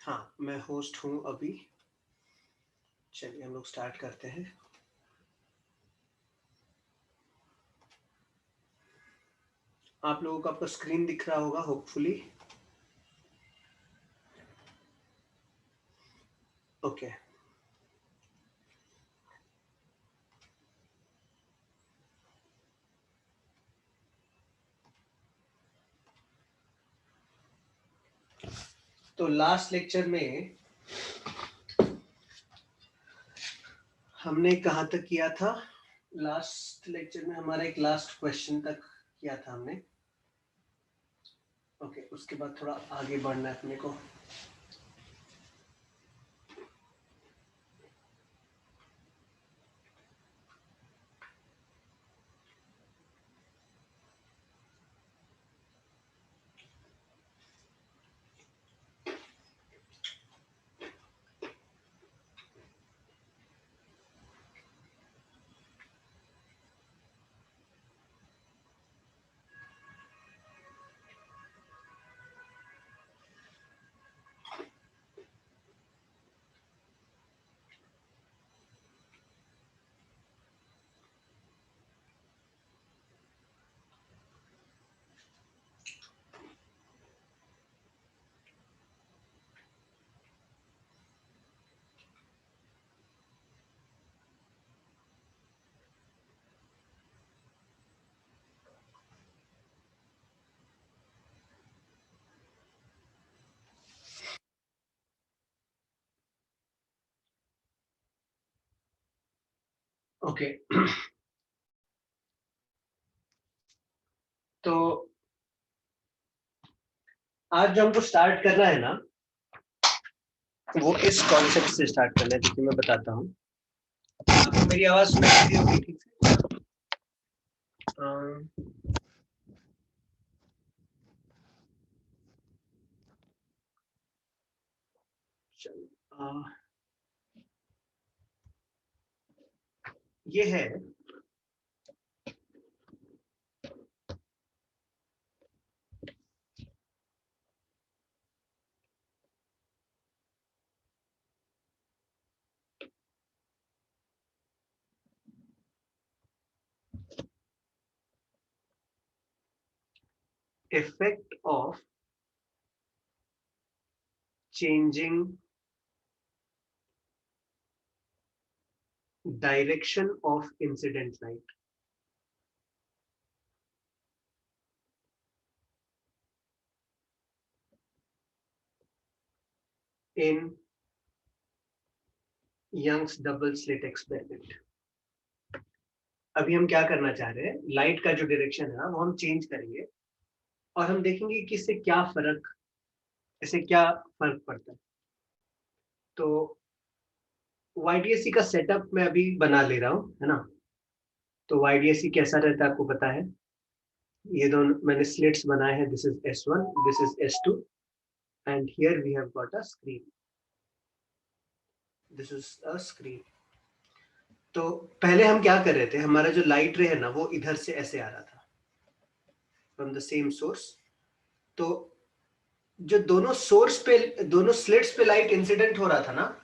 हाँ, मैं होस्ट हूँ अभी। चलिए हम लोग स्टार्ट करते हैं। आप लोगों को आपका स्क्रीन दिख रहा होगा होपफुली। ओके। तो लास्ट लेक्चर में हमने कहाँ तक किया था? लास्ट लेक्चर में हमारा एक लास्ट क्वेश्चन तक किया था हमने। ओके, उसके बाद थोड़ा आगे बढ़ना है अपने को। ओके। तो आज जो हमको स्टार्ट करना है ना, वो इस कॉन्सेप्ट से स्टार्ट करना है। देखिए मैं बताता हूँ। आपको मेरी आवाज सुनाई दे रही होगी ठीक से? चलो, ये है effect of changing direction of incident light in Young's double slit experiment। अभी हम क्या करना चाह रहे हैं, लाइट का जो डायरेक्शन है वो हम चेंज करेंगे और हम देखेंगे कि इससे क्या फर्क पड़ता है। तो YDSC का सेटअप मैं अभी बना ले रहा हूँ, है ना। तो YDSC कैसा रहता है आपको पता है। ये दोनों मैंने स्लिट्स बनाए हैं। This is S1, this is S2 and here we have got a screen. This is a screen. तो पहले हम क्या कर रहे थे, हमारा जो लाइट रे है ना वो इधर से ऐसे आ रहा था फ्रॉम द सेम सोर्स। तो जो दोनों स्लिट्स पे लाइट इंसिडेंट हो रहा था ना,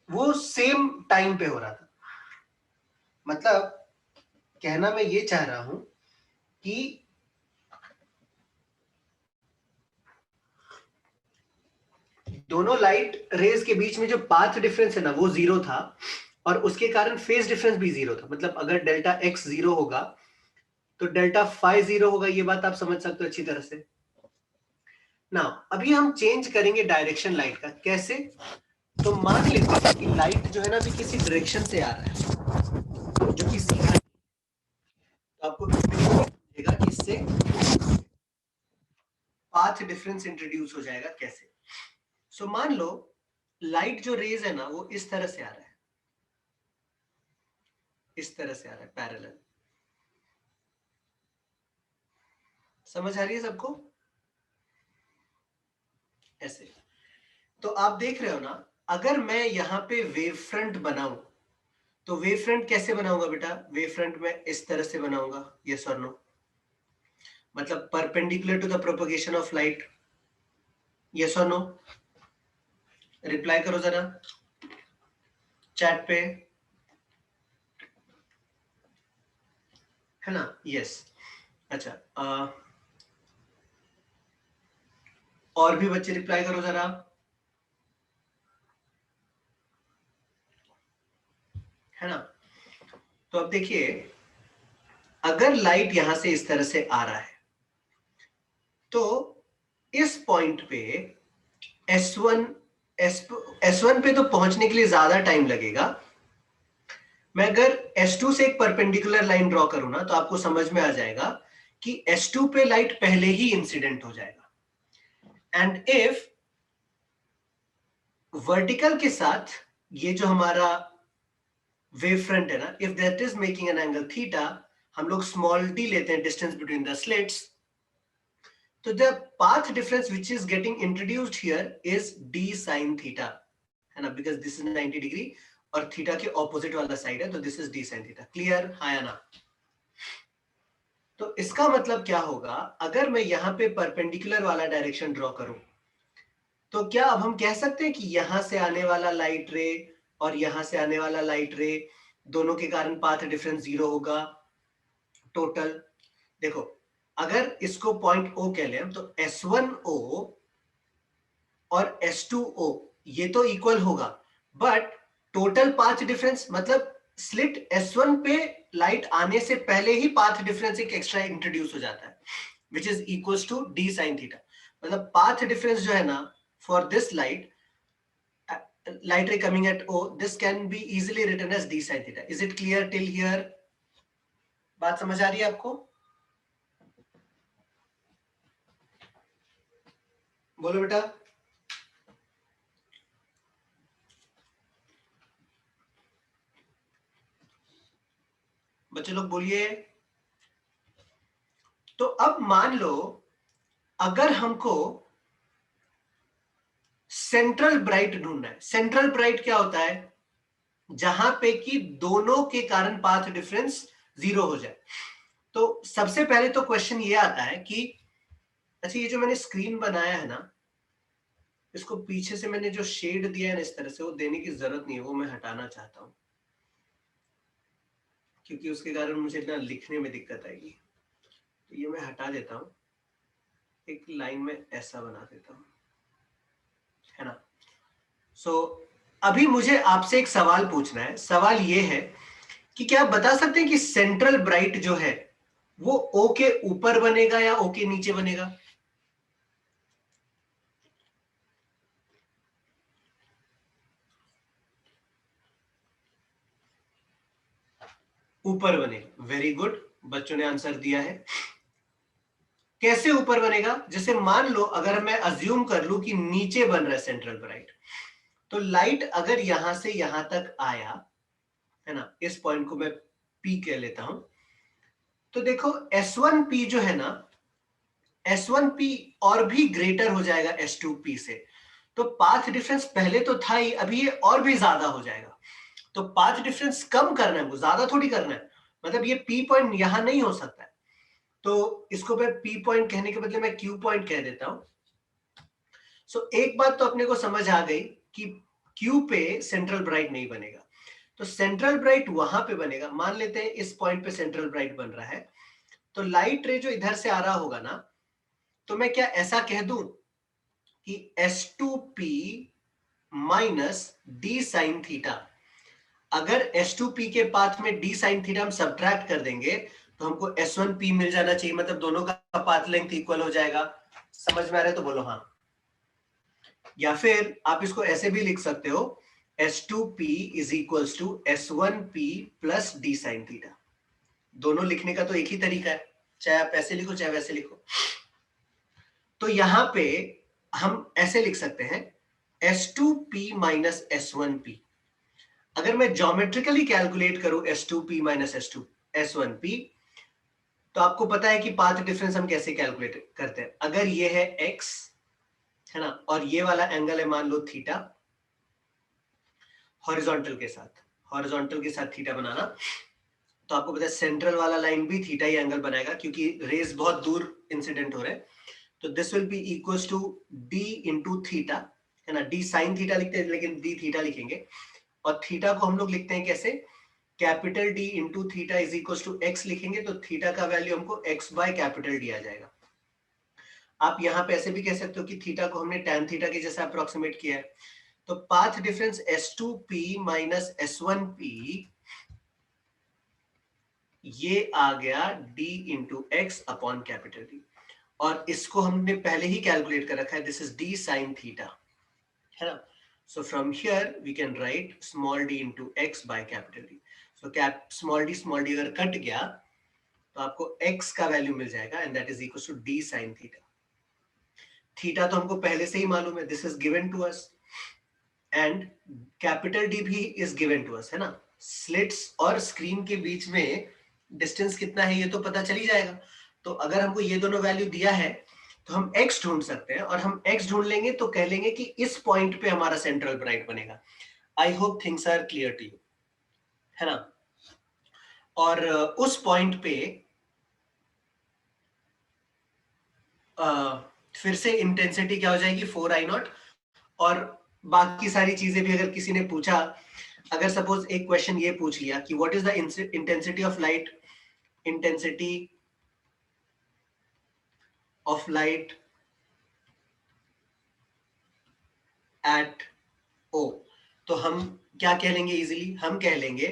वो सेम टाइम पे हो रहा था। मतलब कहना मैं ये चाह रहा हूं कि दोनों लाइट रेज के बीच में जो पाथ डिफरेंस है ना वो जीरो था और उसके कारण फेज डिफरेंस भी जीरो था। मतलब अगर डेल्टा एक्स जीरो होगा तो डेल्टा फाइव जीरो होगा। ये बात आप समझ सकते हो अच्छी तरह से ना। अभी हम चेंज करेंगे डायरेक्शन लाइट का। कैसे? तो मान लेते हैं कि लाइट जो है ना अभी किसी डायरेक्शन से आ रहा है जो कि सीधा है। तो आपको मिलेगा कि इससे पाथ डिफरेंस इंट्रोड्यूस हो जाएगा। कैसे? सो मान लो लाइट जो रेज है ना वो इस तरह से आ रहा है, इस तरह से आ रहा है पैरेलल। समझ आ रही है सबको? ऐसे। तो आप देख रहे हो ना, अगर मैं यहाँ पे वेव फ्रंट बनाऊं तो वेव फ्रंट कैसे बनाऊंगा बेटा? वेव फ्रंट में इस तरह से बनाऊंगा, यस और नो? मतलब perpendicular to the propagation of light, yes और नो? रिप्लाई करो जरा चैट पे, है ना? यस। अच्छा, और भी बच्चे रिप्लाई करो जरा। है ना? तो अब देखिए, अगर लाइट यहां से इस तरह से आ रहा है तो इस पॉइंट पे S1 S1 पे तो पहुंचने के लिए ज्यादा टाइम लगेगा। मैं अगर S2 से एक परपेंडिकुलर लाइन ड्रॉ करूं ना, तो आपको समझ में आ जाएगा कि S2 पे लाइट पहले ही इंसिडेंट हो जाएगा। एंड इफ वर्टिकल के साथ ये जो हमारा वेव फ्रंट है ना, if that is making an angle theta, हम लोग स्मॉल डी लेते हैं, डिस्टेंस बिटवीन द स्लिट्स, तो the path difference which is getting introduced here is D sine theta, है ना? बिकॉज दिस इज 90 डिग्री और थीटा के ऑपोजिट वाला साइड है, तो this is D sine theta. Clear? हाँ या ना? तो इसका मतलब क्या होगा, अगर मैं यहां पे परपेंडिकुलर वाला डायरेक्शन ड्रॉ करूं, तो क्या अब हम कह सकते हैं कि यहां से आने वाला लाइट रे और यहां से आने वाला लाइट रे दोनों के कारण पाथ डिफरेंस 0 होगा टोटल? देखो, अगर इसको पॉइंट O कह लें तो S1O और S2O ये तो इक्वल होगा, बट टोटल पाथ डिफरेंस मतलब स्लिट S1 पे लाइट आने से पहले ही पाथ डिफरेंस एक एक्स्ट्रा इंट्रोड्यूस हो जाता है, which is equals to d sine theta. मतलब पाथ डिफरेंस जो है ना, for this light ray coming at O, this can be easily written as d sin theta. Is it clear till here? बात समझ आ रही है आपको? बोलो बेटा। बच्चे लोग बोलिए। तो अब मान लो, अगर हमको सेंट्रल ब्राइट ढूंढना है। सेंट्रल ब्राइट क्या होता है? जहां पे कि दोनों के कारण पाथ डिफरेंस 0 हो जाए। तो सबसे पहले तो क्वेश्चन ये आता है कि अच्छा, ये जो मैंने स्क्रीन बनाया है ना, इसको पीछे से मैंने जो शेड दिया है ना इस तरह से, वो देने की जरूरत नहीं है, वो मैं हटाना चाहता हूं, क्योंकि उसके कारण मुझे ना लिखने में दिक्कत आएगी। तो ये मैं हटा देता हूं, एक लाइन में ऐसा बना देता हूं, है ना? सो अभी मुझे आपसे एक सवाल पूछना है। सवाल ये है कि क्या आप बता सकते हैं कि सेंट्रल ब्राइट जो है वो ओ के ऊपर बनेगा या ओ के नीचे बनेगा? ऊपर बनेगा। वेरी गुड, बच्चों ने आंसर दिया है। कैसे ऊपर बनेगा? जैसे मान लो, अगर मैं अज्यूम कर लूं कि नीचे बन रहा है सेंट्रल ब्राइट, तो लाइट अगर यहां से यहां तक आया, है ना, इस पॉइंट को मैं P कह लेता हूं, तो देखो S1P जो है ना, S1P और भी ग्रेटर हो जाएगा S2P से। तो पाथ डिफरेंस पहले तो था ही, अभी ये और भी ज्यादा हो जाएगा। तो पाथ डिफरेंस कम करना है, वो ज्यादा थोड़ी करना है। मतलब ये P पॉइंट यहां नहीं हो सकता है, तो इसको मैं P पॉइंट कहने के बदले मैं Q पॉइंट कह देता हूं। सो एक बात तो अपने को समझ आ गई कि Q पे सेंट्रल ब्राइट नहीं बनेगा। तो सेंट्रल ब्राइट वहां पे बनेगा। मान लेते हैं इस पॉइंट पे सेंट्रल ब्राइट बन रहा है, तो लाइट रे जो इधर से आ रहा होगा ना, तो मैं क्या ऐसा कह दूं कि S2P minus D sine theta. अगर S2P के पाथ में डी साइन थीटा हम सब्ट्रैक्ट कर देंगे, तो हमको S1P मिल जाना चाहिए, मतलब दोनों का पाथ लेंथ इक्वल हो जाएगा। समझ में आ रहा है तो बोलो हाँ। या फिर आप इसको ऐसे भी लिख सकते हो, S2P is equals to S1P plus d sine theta. दोनों लिखने का तो एक ही तरीका है, चाहे आप ऐसे लिखो चाहे वैसे लिखो। तो यहां पे हम ऐसे लिख सकते हैं S2P माइनस S1P। अगर मैं ज्योमेट्रिकली कैलकुलेट करूं S2P माइनस S1P, तो आपको पता है कि पाथ डिफरेंस हम कैसे कैलकुलेट करते हैं। अगर ये है x, है ना, और ये वाला एंगल है मान लो थीटा, हॉरिजॉन्टल के साथ थीटा बनाना, तो आपको पता है सेंट्रल वाला लाइन भी थीटा ही एंगल बनाएगा, क्योंकि रेज बहुत दूर इंसिडेंट हो रहे हैं। तो this will be equals to d into theta, है ना, डी साइन थीटा लिखते हैं लेकिन डी थीटा लिखेंगे, और थीटा को हम लोग लिखते हैं कैसे, capital D into theta is equal to x लिखेंगे, तो थीटा का वैल्यू हमको एक्स बाय कैपिटल डी आ जाएगा। आप यहां पे ऐसे भी कह सकते हो कि थीटा को हमने tan थीटा के जैसा अप्रोक्सीमेट किया है, तो path difference S2P minus S1P ये आ गया d into x upon capital D, और इसको हमने पहले ही कैलकुलेट कर रखा है, this is d sine theta, है ना। So from here we can write small d into x by capital D. So cap small d अगर कट गया तो आपको x का वैल्यू मिल जाएगा, and that is equal to d sine theta. Theta तो हमको पहले से ही मालूम है, this is given to us, and capital D भी इज गिवन टू अस, है ना। स्लिट्स और स्क्रीन के बीच में डिस्टेंस कितना है ये तो पता चल ही जाएगा, तो अगर हमको ये दोनों वैल्यू दिया है तो हम x ढूंढ सकते हैं, और हम x ढूंढ लेंगे तो कह लेंगे कि इस पॉइंट पे हमारा सेंट्रल ब्राइट बनेगा। I hope things are clear to you, है ना। और उस पॉइंट पे फिर से इंटेंसिटी क्या हो जाएगी, 4I0, और बाकी सारी चीजें भी अगर किसी ने पूछा, अगर सपोज एक क्वेश्चन ये पूछ लिया कि what is the intensity of light, intensity of light at O, तो हम क्या कह लेंगे इजीली, हम कह लेंगे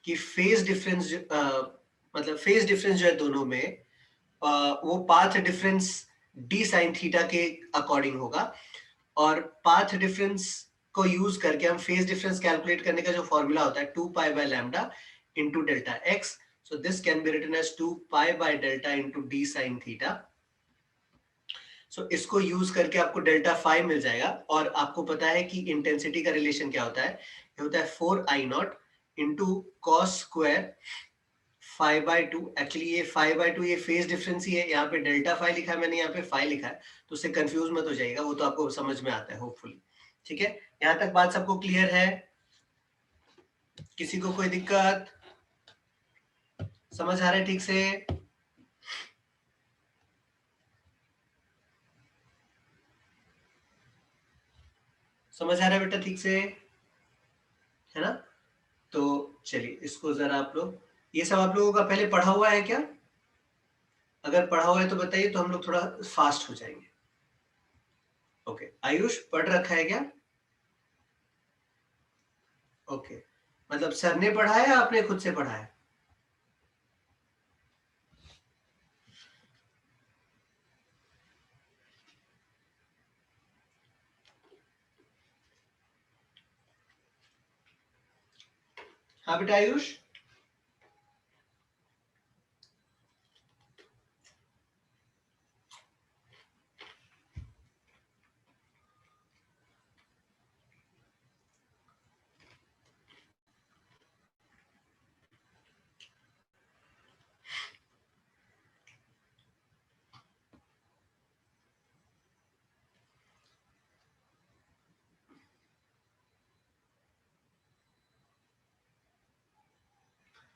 कि फेज डिफरेंस मतलब फेज डिफरेंस जो है दोनों में, वो path difference d sine theta के अकॉर्डिंग होगा, और पाथ डिफरेंस को यूज करके हम फेज डिफरेंस कैलकुलेट करने का जो फॉर्मूला होता है 2 pi by lambda into delta x, so this can be written as 2 pi by delta into d sin theta. So इसको यूज करके आपको डेल्टा फाई मिल जाएगा, और आपको पता है कि इंटेंसिटी का रिलेशन क्या होता है, ये होता है 4I0 into cos square 5/2। Actually ये 5/2 ये फेज डिफरेंस ही है, यहाँ पे डेल्टा फाई लिखा है मैंने, यहाँ पे फाई लिखा है, तो उससे कंफ्यूज मत हो जाएगा, वो तो आपको समझ में आता है होपफुली। ठीक है, यहाँ तक बात सबको क्लियर है, किसी को कोई दिक्कत, समझ आ रहा है ठीक से? समझ आ रहा है बेटा ठीक से, है ना। तो चलिए इसको जरा आप लोग, ये सब आप लोगों का पहले पढ़ा हुआ है क्या? अगर पढ़ा हुआ है तो बताइए, तो हम लोग थोड़ा फास्ट हो जाएंगे। ओके, आयुष पढ़ रखा है क्या? ओके, मतलब सर ने पढ़ा है या आपने खुद से पढ़ा है? हाँ बेटा आयुष,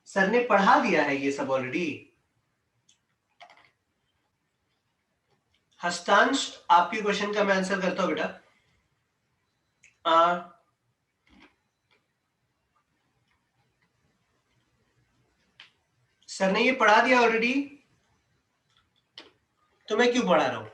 सर ने पढ़ा दिया है ये सब ऑलरेडी। हस्तांश, आपके क्वेश्चन का मैं आंसर करता हूं बेटा। सर ने ये पढ़ा दिया ऑलरेडी, तो मैं क्यों पढ़ा रहा हूं?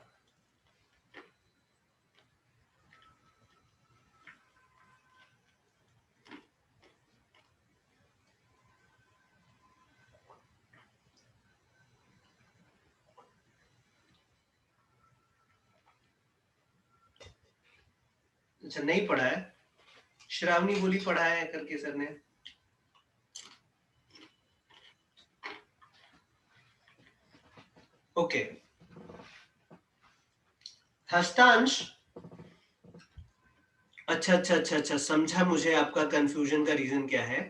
अच्छा, नहीं पढ़ा है, श्रावणी बोली पढ़ा है करके सर ने। ओके, हस्तांश, अच्छा, समझा मुझे आपका कंफ्यूजन का रीजन क्या है।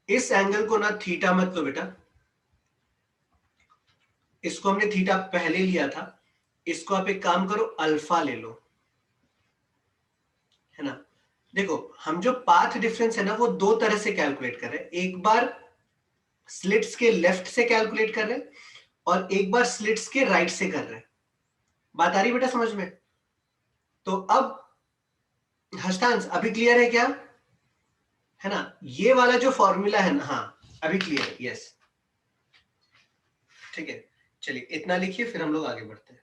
इस एंगल को ना थीटा मत लो बेटा, इसको हमने थीटा पहले लिया था, इसको आप एक काम करो अल्फा ले लो, है ना। देखो हम जो पाथ डिफरेंस है ना वो दो तरह से कैलकुलेट कर रहे हैं, एक बार स्लिट्स के लेफ्ट से कैलकुलेट कर रहे हैं और एक बार स्लिट्स के राइट से कर रहे हैं। बात आ रही बेटा समझ में? तो अब हर्षांश अभी क्लियर है क्या? है ना, ये वाला जो फॉर्मूला है ना, हाँ अभी क्लियर है, यस ठीक है। चलिए इतना लिखिए, फिर हम लोग आगे बढ़ते हैं।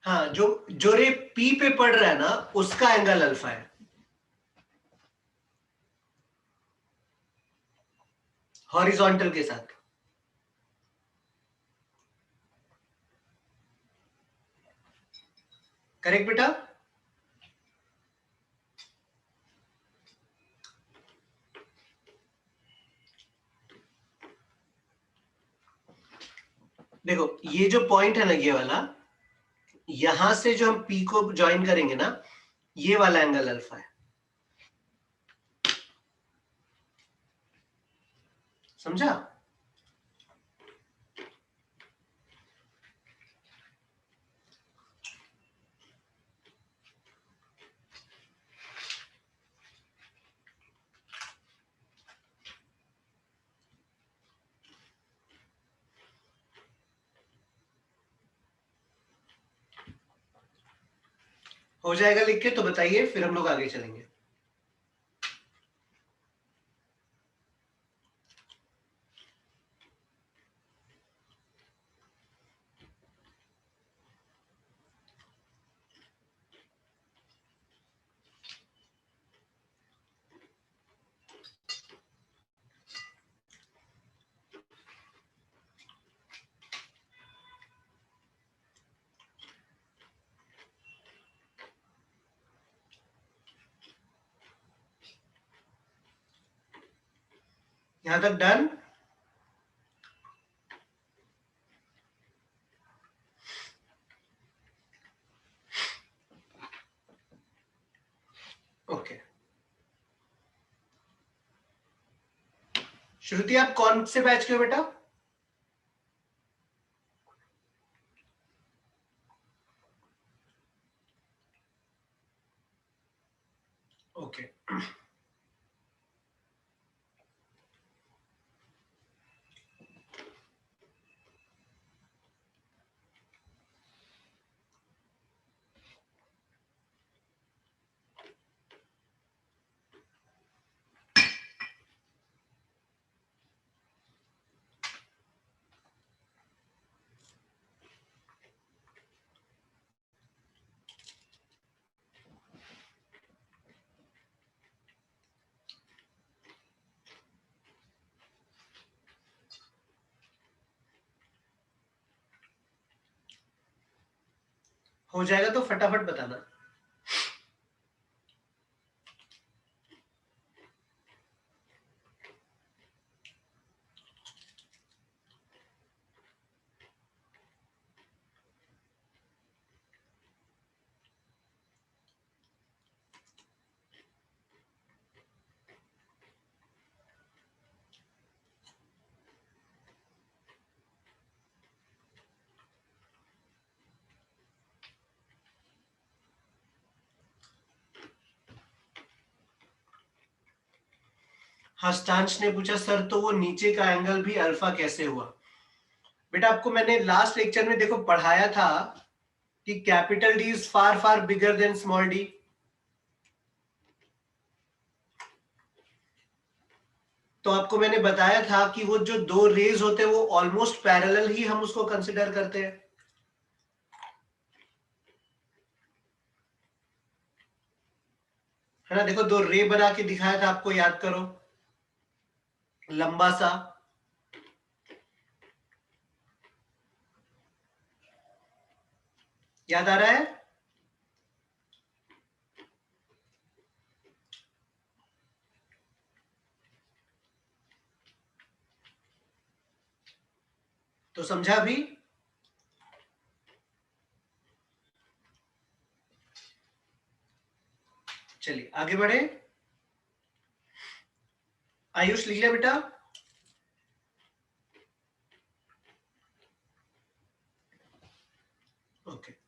हाँ, जो जो रे पी पे पड़ रहा है ना, उसका एंगल अल्फा है, हॉरिजॉन्टल के साथ। करेक्ट बेटा? देखो ये जो पॉइंट है ना, ये वाला, यहां से जो हम पी को ज्वाइन करेंगे ना, ये वाला एंगल अल्फा है, समझा? हो जाएगा लिख के तो बताइए, फिर हम लोग आगे चलेंगे। यहां तक डन? ओके। श्रुति आप कौन से बैच के हो बेटा? ओके। हो जाएगा तो फटाफट बताना। हस्तांश ने पूछा सर तो वो नीचे का एंगल भी अल्फा कैसे हुआ? बेटा आपको मैंने लास्ट लेक्चर में देखो पढ़ाया था कि capital D is far far bigger than small D. तो आपको मैंने बताया था कि वो जो दो रेज होते हैं वो ऑलमोस्ट पैरेलल ही हम उसको कंसिडर करते हैं, है ना? देखो दो रे बना के दिखाया था आपको, याद करो, लंबा सा। याद आ रहा है? तो समझा भी? चलिए आगे बढ़े। आयुष लिख लिया बेटा? ओके।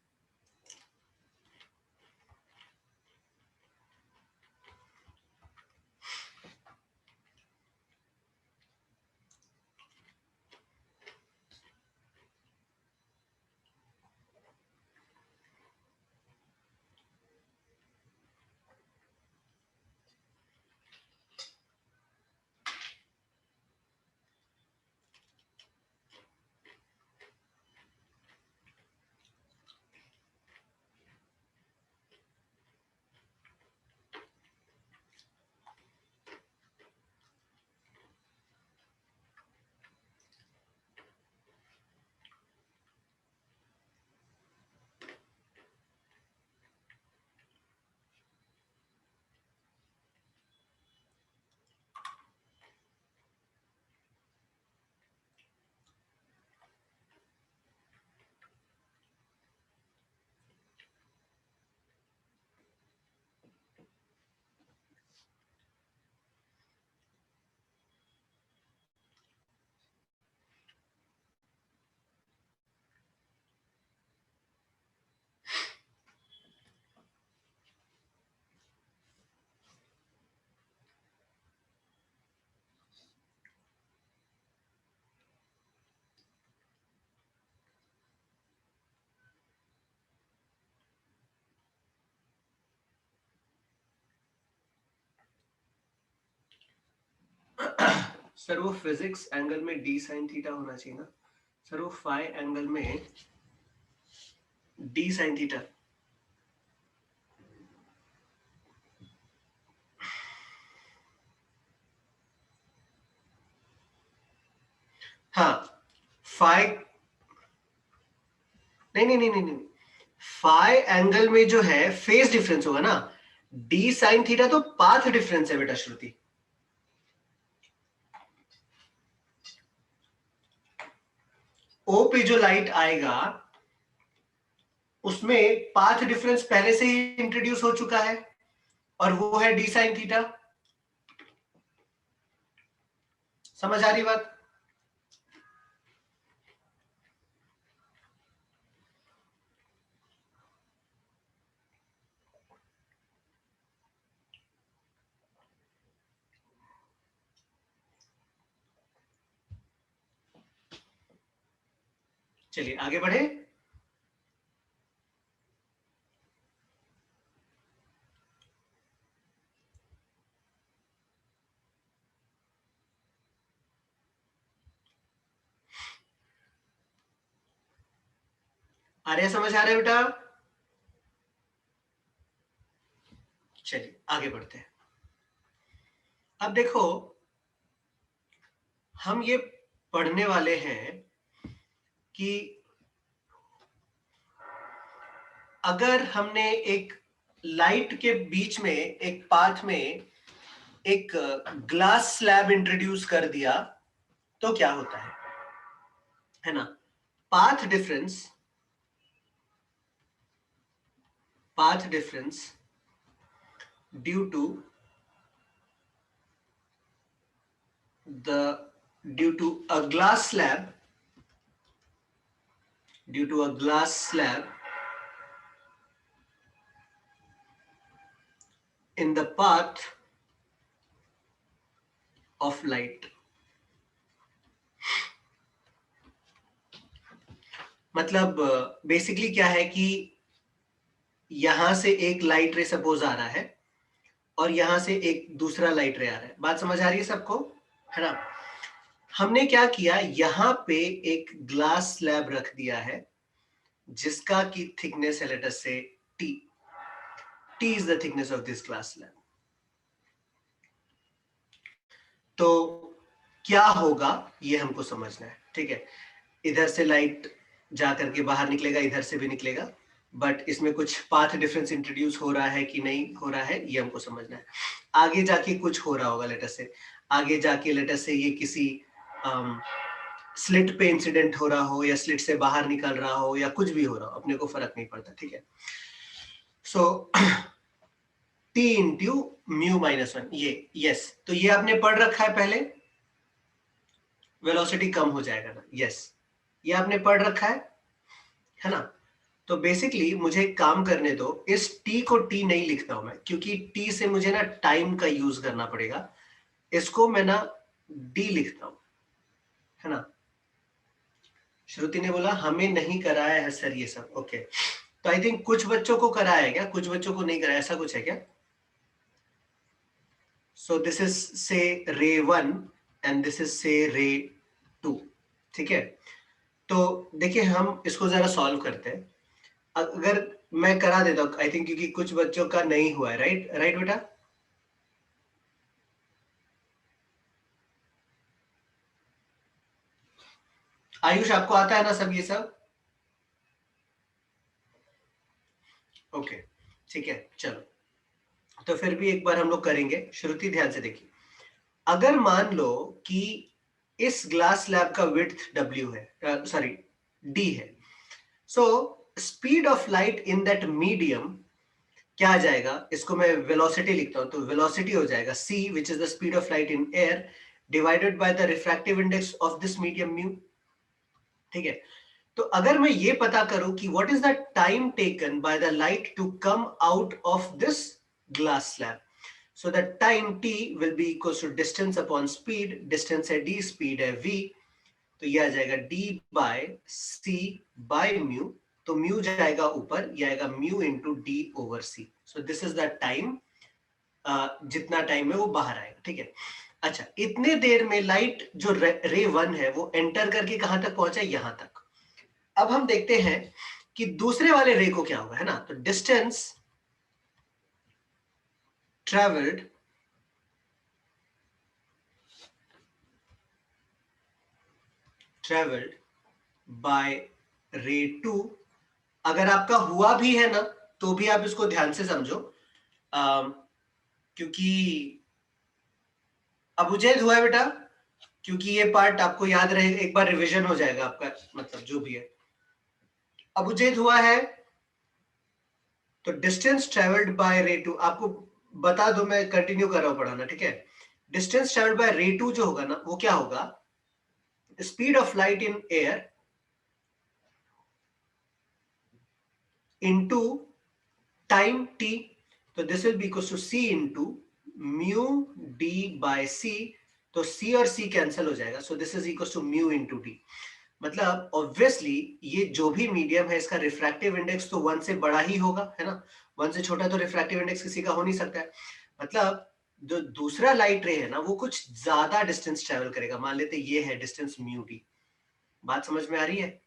सर वो फिजिक्स एंगल में डी साइन थीटा होना चाहिए ना सर, वो फाई एंगल में डी साइन थीटा। हाँ फाई, नहीं नहीं नहीं नहीं नहीं, फाई एंगल में जो है फेज डिफरेंस होगा ना, डी साइन थीटा तो पाथ डिफरेंस है बेटा श्रुति। ओ पे जो लाइट आएगा उसमें पाथ डिफरेंस पहले से ही इंट्रोड्यूस हो चुका है और वो है डी साइन थीटा। समझ आ रही बात? चलिए आगे बढ़े। आर्या समझ आ रहा है बेटा? चलिए आगे बढ़ते हैं। अब देखो हम ये पढ़ने वाले हैं कि अगर हमने एक लाइट के बीच में एक पाथ में एक ग्लास स्लैब इंट्रोड्यूस कर दिया तो क्या होता है ना? Path difference due to a glass slab in the path of light। मतलब बेसिकली क्या है कि यहां से एक लाइट रे सपोज आ रहा है और यहां से एक दूसरा लाइट रे आ रहा है। बात समझ आ रही है सबको, है ना? हमने क्या किया, यहां पे एक ग्लास स्लैब रख दिया है जिसका की थिकनेस है लेट अस से T is the thickness of this glass slab. तो क्या होगा ये हमको समझना है, ठीक है? इधर से लाइट जा करके बाहर निकलेगा, इधर से भी निकलेगा, बट इसमें कुछ पाथ डिफरेंस इंट्रोड्यूस हो रहा है कि नहीं हो रहा है ये हमको समझना है। आगे जाके कुछ हो रहा होगा, लेटर से आगे जाके लेटर से ये किसी स्लिट पे इंसिडेंट हो रहा हो या स्लिट से बाहर निकल रहा हो या कुछ भी हो रहा हो, अपने को फर्क नहीं पड़ता, ठीक है। So T into mu minus one, ये यस, तो ये आपने पढ़ रखा है पहले, वेलोसिटी कम हो जाएगा ना, यस ये आपने पढ़ रखा है ना। तो बेसिकली मुझे एक काम करने दो, इस टी को टी नहीं लिखता हूं मैं, क्योंकि टी से मुझे ना टाइम का यूज करना पड़ेगा, इसको मैं ना डी लिखता हूं, है ना। श्रुति ने बोला हमें नहीं कराया है सर ये सब, ओके। तो आई थिंक कुछ बच्चों को कराया है क्या, कुछ बच्चों को नहीं कराया, ऐसा कुछ है क्या? सो दिस इज से रे 1 एंड दिस इज से रे 2, ठीक है। तो देखिए हम इसको जरा सॉल्व करते हैं। अगर मैं करा देता हूं आई थिंक, क्योंकि कुछ बच्चों का नहीं हुआ है, राइट राइट बेटा। आयुष आपको आता है ना सब ये सब? ओके ठीक है, चलो तो फिर भी एक बार हम लोग करेंगे। श्रुति ध्यान से देखिए, अगर मान लो कि इस ग्लास स्लैब का विड्थ W है, सॉरी D है, so speed of light in that medium क्या आ जाएगा, इसको मैं वेलोसिटी लिखता हूं, तो वेलोसिटी हो जाएगा c which is the speed of light in air divided by the refractive index of this medium mu, ठीक है। तो अगर मैं ये पता करूं कि what is the time taken by the light to come out of this glass slab, so the time t will be equal to distance upon speed, distance है d, स्पीड है v, तो ये आ जाएगा d बाय c by mu, तो mu जाएगा ऊपर, ये आएगा mu into d over c, so this is the time, जितना टाइम है वो बाहर आएगा, ठीक है। अच्छा, इतने देर में लाइट जो रे 1 है वो एंटर करके कहां तक पहुंचा, यहां तक। अब हम देखते हैं कि दूसरे वाले रे को क्या होगा, है ना। तो डिस्टेंस ट्रेवल्ड बाय रे 2, अगर आपका हुआ भी है ना तो भी आप इसको ध्यान से समझो, क्योंकि अबुजैद हुआ है बेटा, क्योंकि ये पार्ट आपको याद रहे, एक बार रिवीजन हो जाएगा आपका, मतलब जो भी है। अबुजैद हुआ है, तो डिस्टेंस ट्रेवल्ड बाय रे 2, आपको बता दो, मैं कंटिन्यू कर रहा हूं पढ़ाना, ठीक है। डिस्टेंस ट्रेवल्ड बाय रे 2 जो होगा ना, वो क्या होगा, speed of light in air into time t, तो this will be equal to c into mu d बाय c, तो c और c कैंसिल हो जाएगा, so this is equal to mu into d। मतलब ऑब्वियसली ये जो भी मीडियम है इसका रिफ्रैक्टिव इंडेक्स तो 1 से बड़ा ही होगा, है ना। 1 से छोटा तो रिफ्रैक्टिव इंडेक्स किसी का हो नहीं सकता है। मतलब जो दूसरा लाइट रे है ना वो कुछ ज्यादा डिस्टेंस ट्रेवल करेगा, मान लेते ये है डिस्टेंस म्यू डी, बात समझ में आ रही है।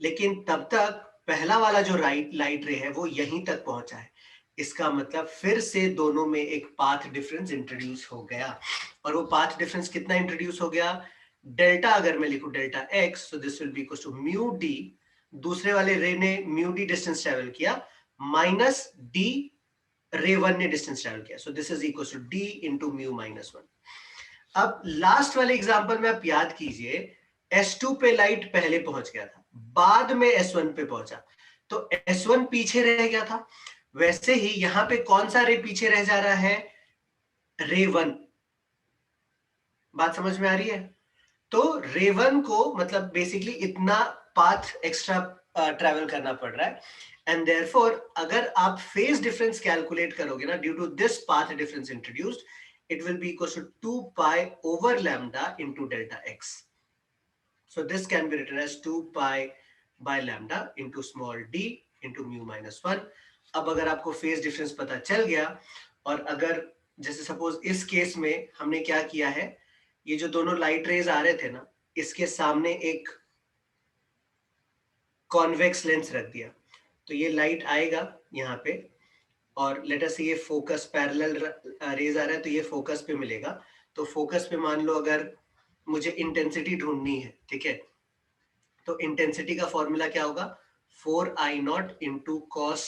लेकिन तब तक पहला वाला जो लाइट रे है वो यहीं तक पहुंचा है, इसका मतलब फिर से दोनों में एक पाथ डिफरेंस इंट्रोड्यूस हो गया। और वो पाथ डिफरेंस कितना इंट्रोड्यूस हो गया, डेल्टा, अगर मैं लिखूं delta x, so this will be equal to mu d, दूसरे वाले रे ने म्यू डी डिस्टेंस ट्रेवल किया, माइनस डी रे 1 ने डिस्टेंस ट्रेवल किया, so this is equal to d into mu minus 1। अब लास्ट वाले एग्जांपल में आप याद कीजिए, S2 पे लाइट पहले पहुंच गया था, बाद में S1 पे पहुंचा, तो S1 पीछे रह गया था। वैसे ही यहां पे कौन सा रे पीछे रह जा रहा है, रे 1। बात समझ में आ रही है। तो रे 1 को मतलब बेसिकली इतना पाथ एक्स्ट्रा ट्रैवल करना पड़ रहा है, एंड देयरफॉर अगर आप फेज डिफरेंस कैलकुलेट करोगे ना, due to this path difference introduced, it will be equal to 2 pi over lambda into delta x. So this can be written as 2 pi by lambda into small d into mu minus 1. अब अगर आपको phase difference पता चल गया, और अगर जैसे suppose इस केस में हमने क्या किया है, ये जो दोनों लाइट रेज आ रहे थे ना, इसके सामने एक कॉन्वेक्स लेंस रख दिया, तो ये लाइट आएगा यहाँ पे, और लेटर से ये फोकस पैरेलल रेज आ रहा है तो ये फोकस पे मिलेगा। तो फोकस पे मान लो अगर मुझे इंटेंसिटी ढूंढनी है, ठीक है, तो इंटेंसिटी का फॉर्मूला क्या होगा, 4i0 into cos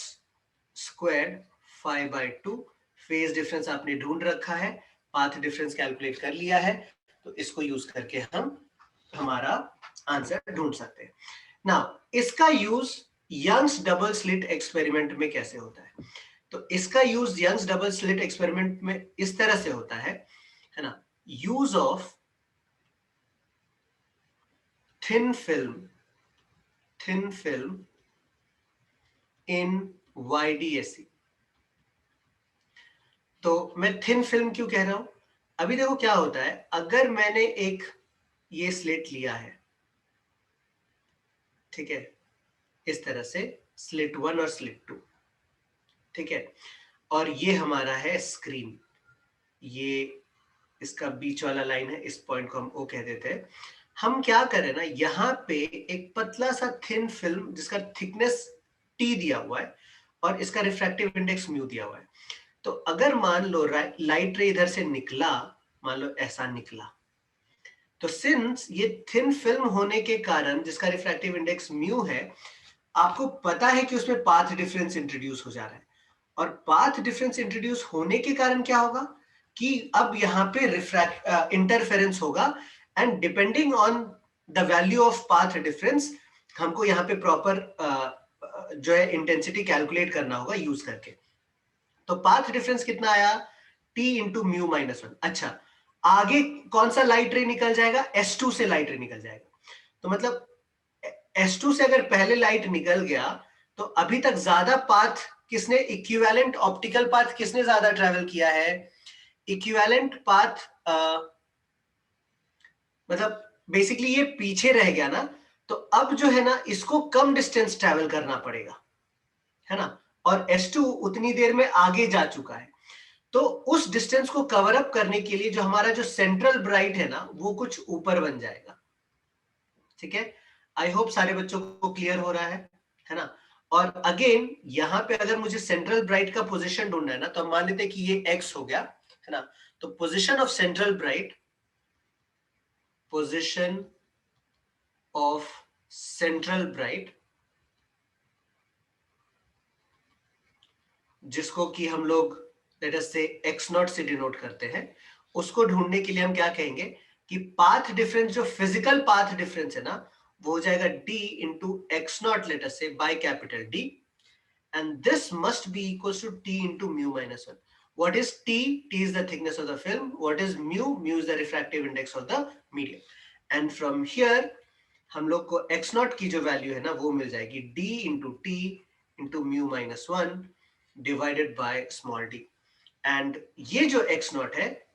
square 5/2। Phase difference आपने ढूंढ रखा है, पाथ डिफरेंस कैलकुलेट कर लिया है, तो इसको यूज करके हम हमारा आंसर ढूंढ सकते हैं। नाउ इसका use Young's double slit experiment में कैसे होता है? तो इसका use Young's double slit experiment में इस तरह से होता है ना, use of thin film in YDSE। तो मैं थिन फिल्म क्यों कह रहा हूं? अभी देखो क्या होता है, अगर मैंने एक ये स्लिट लिया है, ठीक है, इस तरह से स्लिट 1 और स्लिट 2, ठीक है, और ये हमारा है स्क्रीन, ये इसका बीच वाला लाइन है, इस पॉइंट को हम ओ कह देते हैं। हम क्या करें ना, यहां पे एक पतला सा थिन फिल्म जिसका थिकनेस T दिया हुआ है और इसका रिफ्रैक्टिव इंडेक्स म्यू दिया हुआ है। तो अगर मान लो लाइट रे इधर से निकला, मान लो ऐसा निकला, तो सिंस ये थिन फिल्म होने के कारण जिसका रिफ्रैक्टिव इंडेक्स म्यू है, आपको पता है कि उसमें पाथ डिफरेंस इंट्रोड्यूस हो जा रहा है, और पाथ डिफरेंस इंट्रोड्यूस होने के कारण क्या होगा कि अब यहां पे रिफ्रैक्ट इंटरफेरेंस होगा, and depending on the value of path difference हमको यहाँ पे प्रॉपर जो है इंटेंसिटी कैलकुलेट करना होगा यूज करके। तो पाथ डिफरेंस कितना आया? T into mu -1। अच्छा, आगे कौन सा लाइट रे निकल जाएगा? S2 से लाइट रे निकल जाएगा। तो मतलब S2 से अगर पहले लाइट निकल गया तो अभी तक ज्यादा पाथ किसने, इक्विवेलेंट ऑप्टिकल पाथ किसने ज्यादा ट्रेवल किया है? इक्विवेलेंट पाथ मतलब बेसिकली ये पीछे रह गया ना, तो अब जो है ना इसको कम डिस्टेंस ट्रेवल करना पड़ेगा, है ना, और S2 उतनी देर में आगे जा चुका है। तो उस डिस्टेंस को कवर अप करने के लिए जो हमारा जो सेंट्रल ब्राइट है ना, वो कुछ ऊपर बन जाएगा। ठीक है, आई होप सारे बच्चों को क्लियर हो रहा है ना। और अगेन यहां पे अगर मुझे सेंट्रल ब्राइट का पोजीशन ढूंढना है ना, तो हम मान लेते हैं कि ये x हो गया, है ना। तो position of central bright, position of central bright, जिसको कि हम लोग लेट अस से x0 से डिनोट करते हैं, उसको ढूंढने के लिए हम क्या कहेंगे कि पाथ डिफरेंस, जो फिजिकल पाथ डिफरेंस है ना, वो हो जाएगा d into x0 let us say by capital D, and this must be equals to T into mu -1. What is T? T is the thickness of the film. What is mu? Mu is the refractive index of the medium. And from here हम लोग को x0 की जो value है ना, वो मिल जाएगी D into T into mu -1 divided by small d। And ये जो x0 है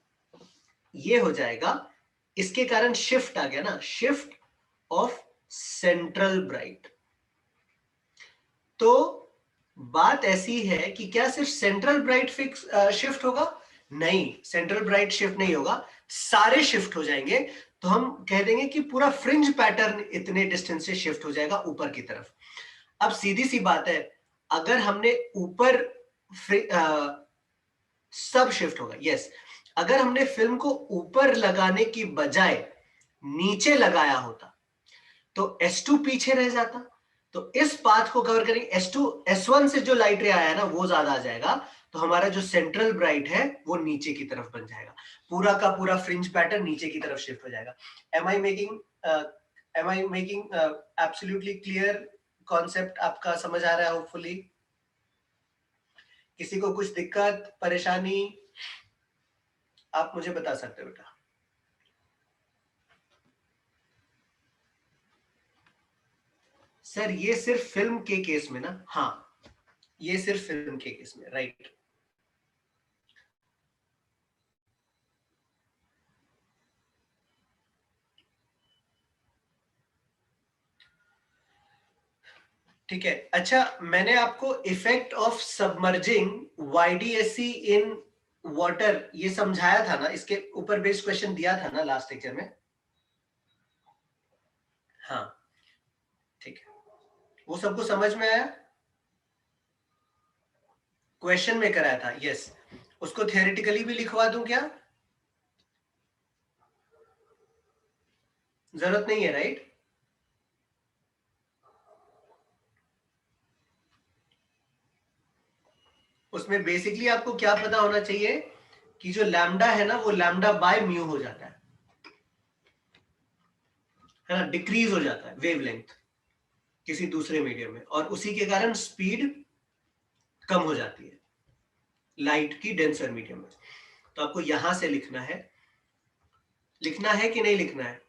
ये हो जाएगा, इसके कारण शिफ्ट आ गया ना, शिफ्ट ऑफ सेंट्रल ब्राइट। तो बात ऐसी है कि क्या सिर्फ सेंट्रल ब्राइट फिक्स शिफ्ट होगा? नहीं, सेंट्रल ब्राइट शिफ्ट नहीं होगा, सारे शिफ्ट हो जाएंगे। तो हम कह देंगे कि पूरा फ्रिंज पैटर्न इतने डिस्टेंस से शिफ्ट हो जाएगा ऊपर की तरफ। अब सीधी सी बात है, अगर हमने ऊपर सब शिफ्ट होगा, यस। अगर हमने फिल्म को ऊपर लगाने की बजाय नीचे लगाया होता तो S2 पीछे रह जाता। तो इस पाथ को कवर करेंगे, S2 S1 से जो लाइट रे आया है ना, वो ज्यादा आ जाएगा, तो हमारा जो सेंट्रल ब्राइट है वो नीचे की तरफ बन जाएगा, पूरा का पूरा फ्रिंज पैटर्न नीचे की तरफ शिफ्ट हो जाएगा। Am I making absolutely clear? Concept आपका समझ आ रहा है होपफुली? किसी को कुछ दिक्कत परेशानी आप मुझे बता सकते हो बेटा। सर ये सिर्फ फिल्म के केस में ना? हाँ, ये सिर्फ फिल्म के केस में, राइट। ठीक है, अच्छा, मैंने आपको effect of submerging YDSE in water ये समझाया था ना, इसके ऊपर बेस्ड क्वेश्चन दिया था ना लास्ट लेक्चर में? हाँ, ठीक है, वो सबको समझ में आया? क्वेश्चन में कराया था, यस। उसको थियोरेटिकली भी लिखवा दूं क्या? जरूरत नहीं है, राइट? उसमें बेसिकली आपको क्या पता होना चाहिए कि जो लैम्डा है ना वो लैम्डा बाय म्यू हो जाता है ना, डिक्रीज हो जाता है वेवलेंथ किसी दूसरे मीडियम में, और उसी के कारण स्पीड कम हो जाती है लाइट की डेंसर मीडियम में। तो आपको यहां से लिखना है कि नहीं लिखना है?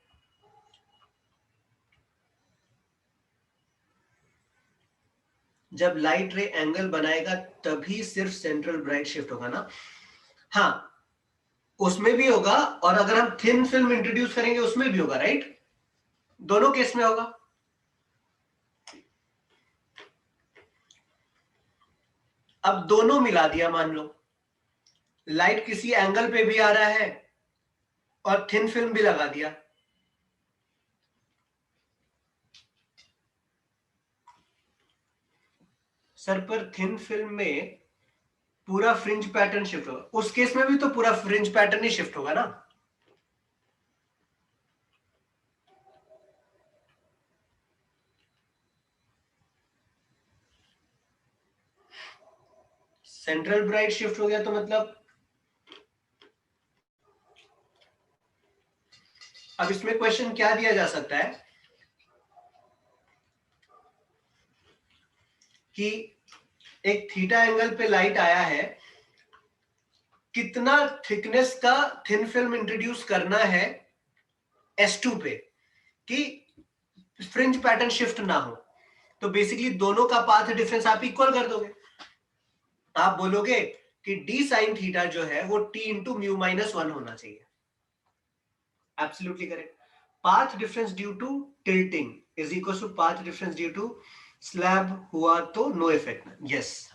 जब लाइट रे एंगल बनाएगा तभी सिर्फ सेंट्रल ब्राइट शिफ्ट होगा ना? हाँ, उसमें भी होगा, और अगर हम थिन फिल्म इंट्रोड्यूस करेंगे उसमें भी होगा, राइट? दोनों केस में होगा। अब दोनों मिला दिया, मान लो लाइट किसी एंगल पे भी आ रहा है और थिन फिल्म भी लगा दिया, सर पर थिन फिल्म में पूरा फ्रिंज पैटर्न शिफ्ट होगा, उस केस में भी तो पूरा फ्रिंज पैटर्न ही शिफ्ट होगा ना? सेंट्रल ब्राइट शिफ्ट हो गया तो मतलब अब इसमें क्वेश्चन क्या दिया जा सकता है कि एक थीटा एंगल पे लाइट आया है, कितना थिकनेस का थिन फिल्म इंट्रोड्यूस करना है S2 पे कि फ्रिंज पैटर्न शिफ्ट ना हो? तो बेसिकली दोनों का पाथ डिफरेंस आप इक्वल कर दोगे। आप बोलोगे कि डी साइन थीटा जो है वो t into mu minus one होना चाहिए। Absolutely correct. Path difference due to tilting is equal to path difference due to slab हुआ तो नो इफेक्ट। यस।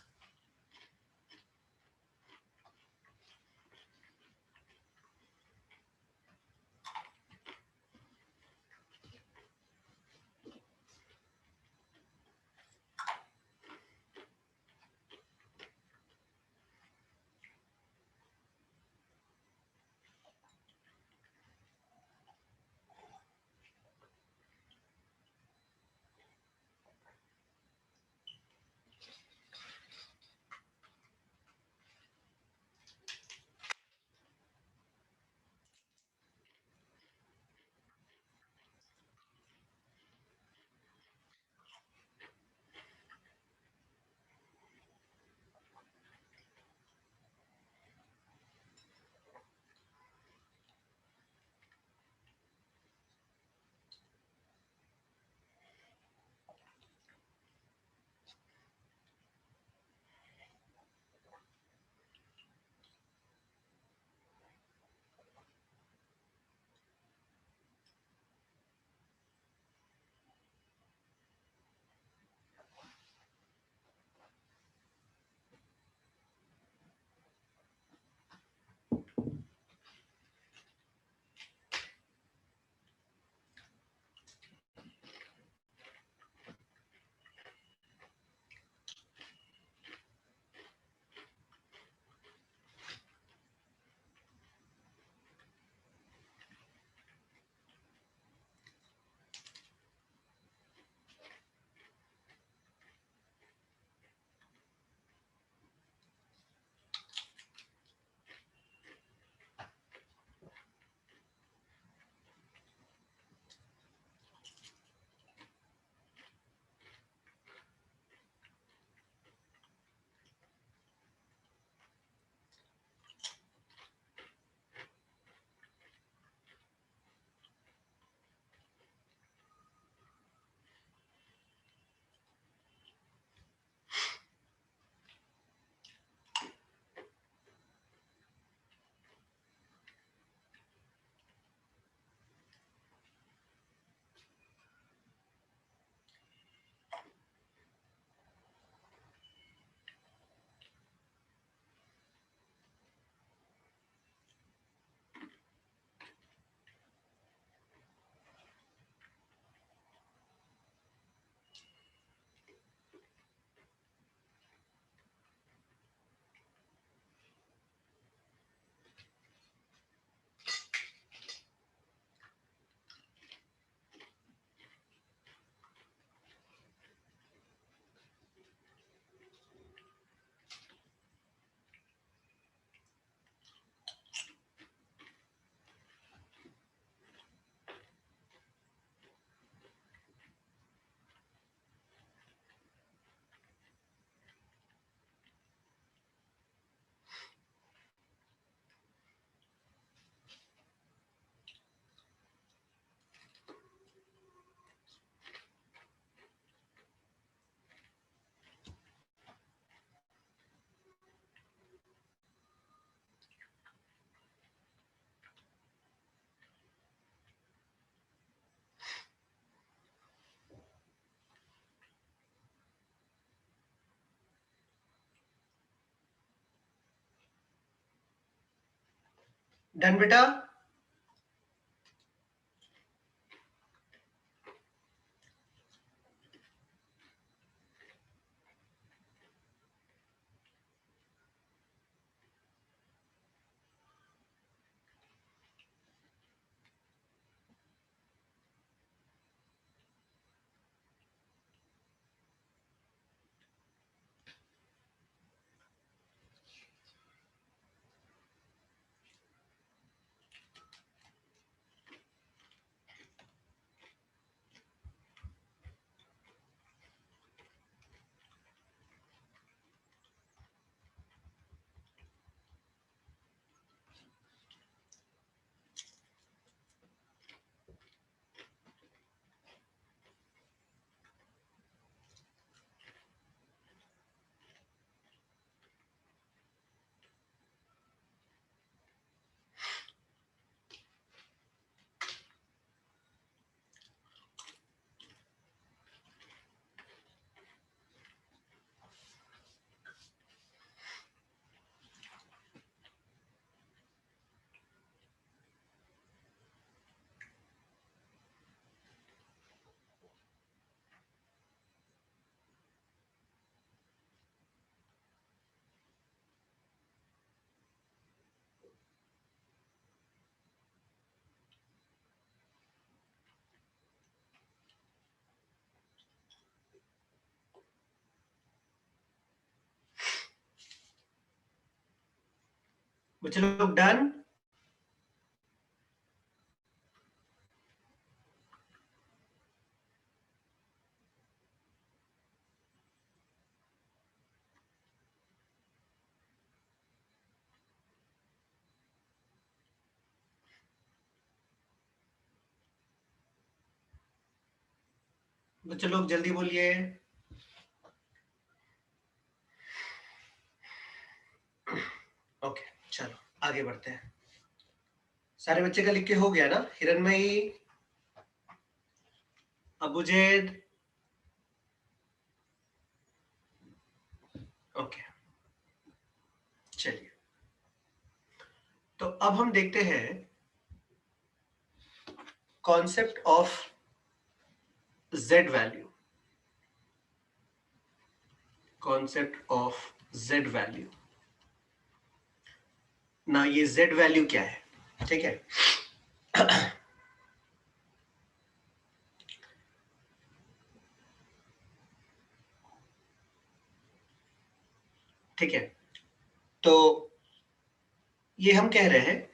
डन बेटा? बच्चे लोग डन? बच्चे लोग जल्दी बोलिए। ओके चलो आगे बढ़ते हैं। सारे बच्चे का लिख के हो गया ना? हिरणमयी, अबुजेद, ओके चलिए। तो अब हम देखते हैं concept of Z value. Concept of Z value ना, ये जेड वैल्यू क्या है? ठीक है, ठीक है। तो ये हम कह रहे हैं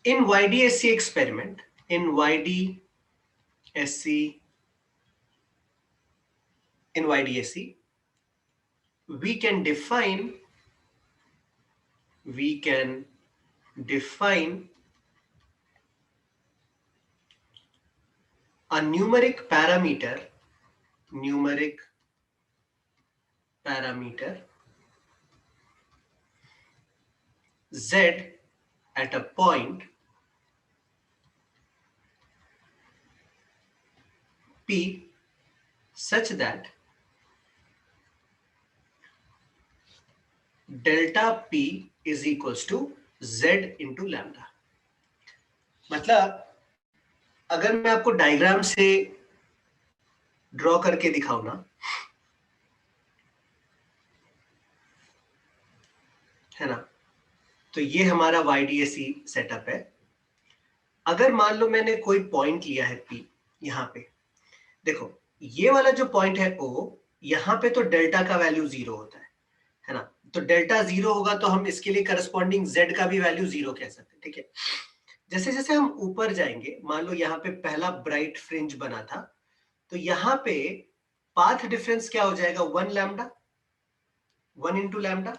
इन YDSC experiment, in YDSC, in YDSC we can define a numeric parameter Z at a point P such that delta P is equals to Z into lambda। मतलब अगर मैं आपको डायग्राम से ड्रॉ करके दिखाऊं ना, है ना, तो ये हमारा YDSC सेटअप है। अगर मान लो मैंने कोई पॉइंट लिया है P, यहां पे देखो, ये वाला जो पॉइंट है O, यहां पे तो डेल्टा का वैल्यू 0 होता है ना? तो डेल्टा 0 होगा तो हम इसके लिए करस्पॉन्डिंग Z का भी वैल्यू 0 कह सकते हैं। ठीक है, जैसे जैसे हम ऊपर जाएंगे, मान लो यहाँ पे पहला ब्राइट फ्रिंज बना था, तो यहाँ पे पाथ डिफरेंस क्या हो जाएगा? 1 लैम्डा, 1 इंटू लैम्डा।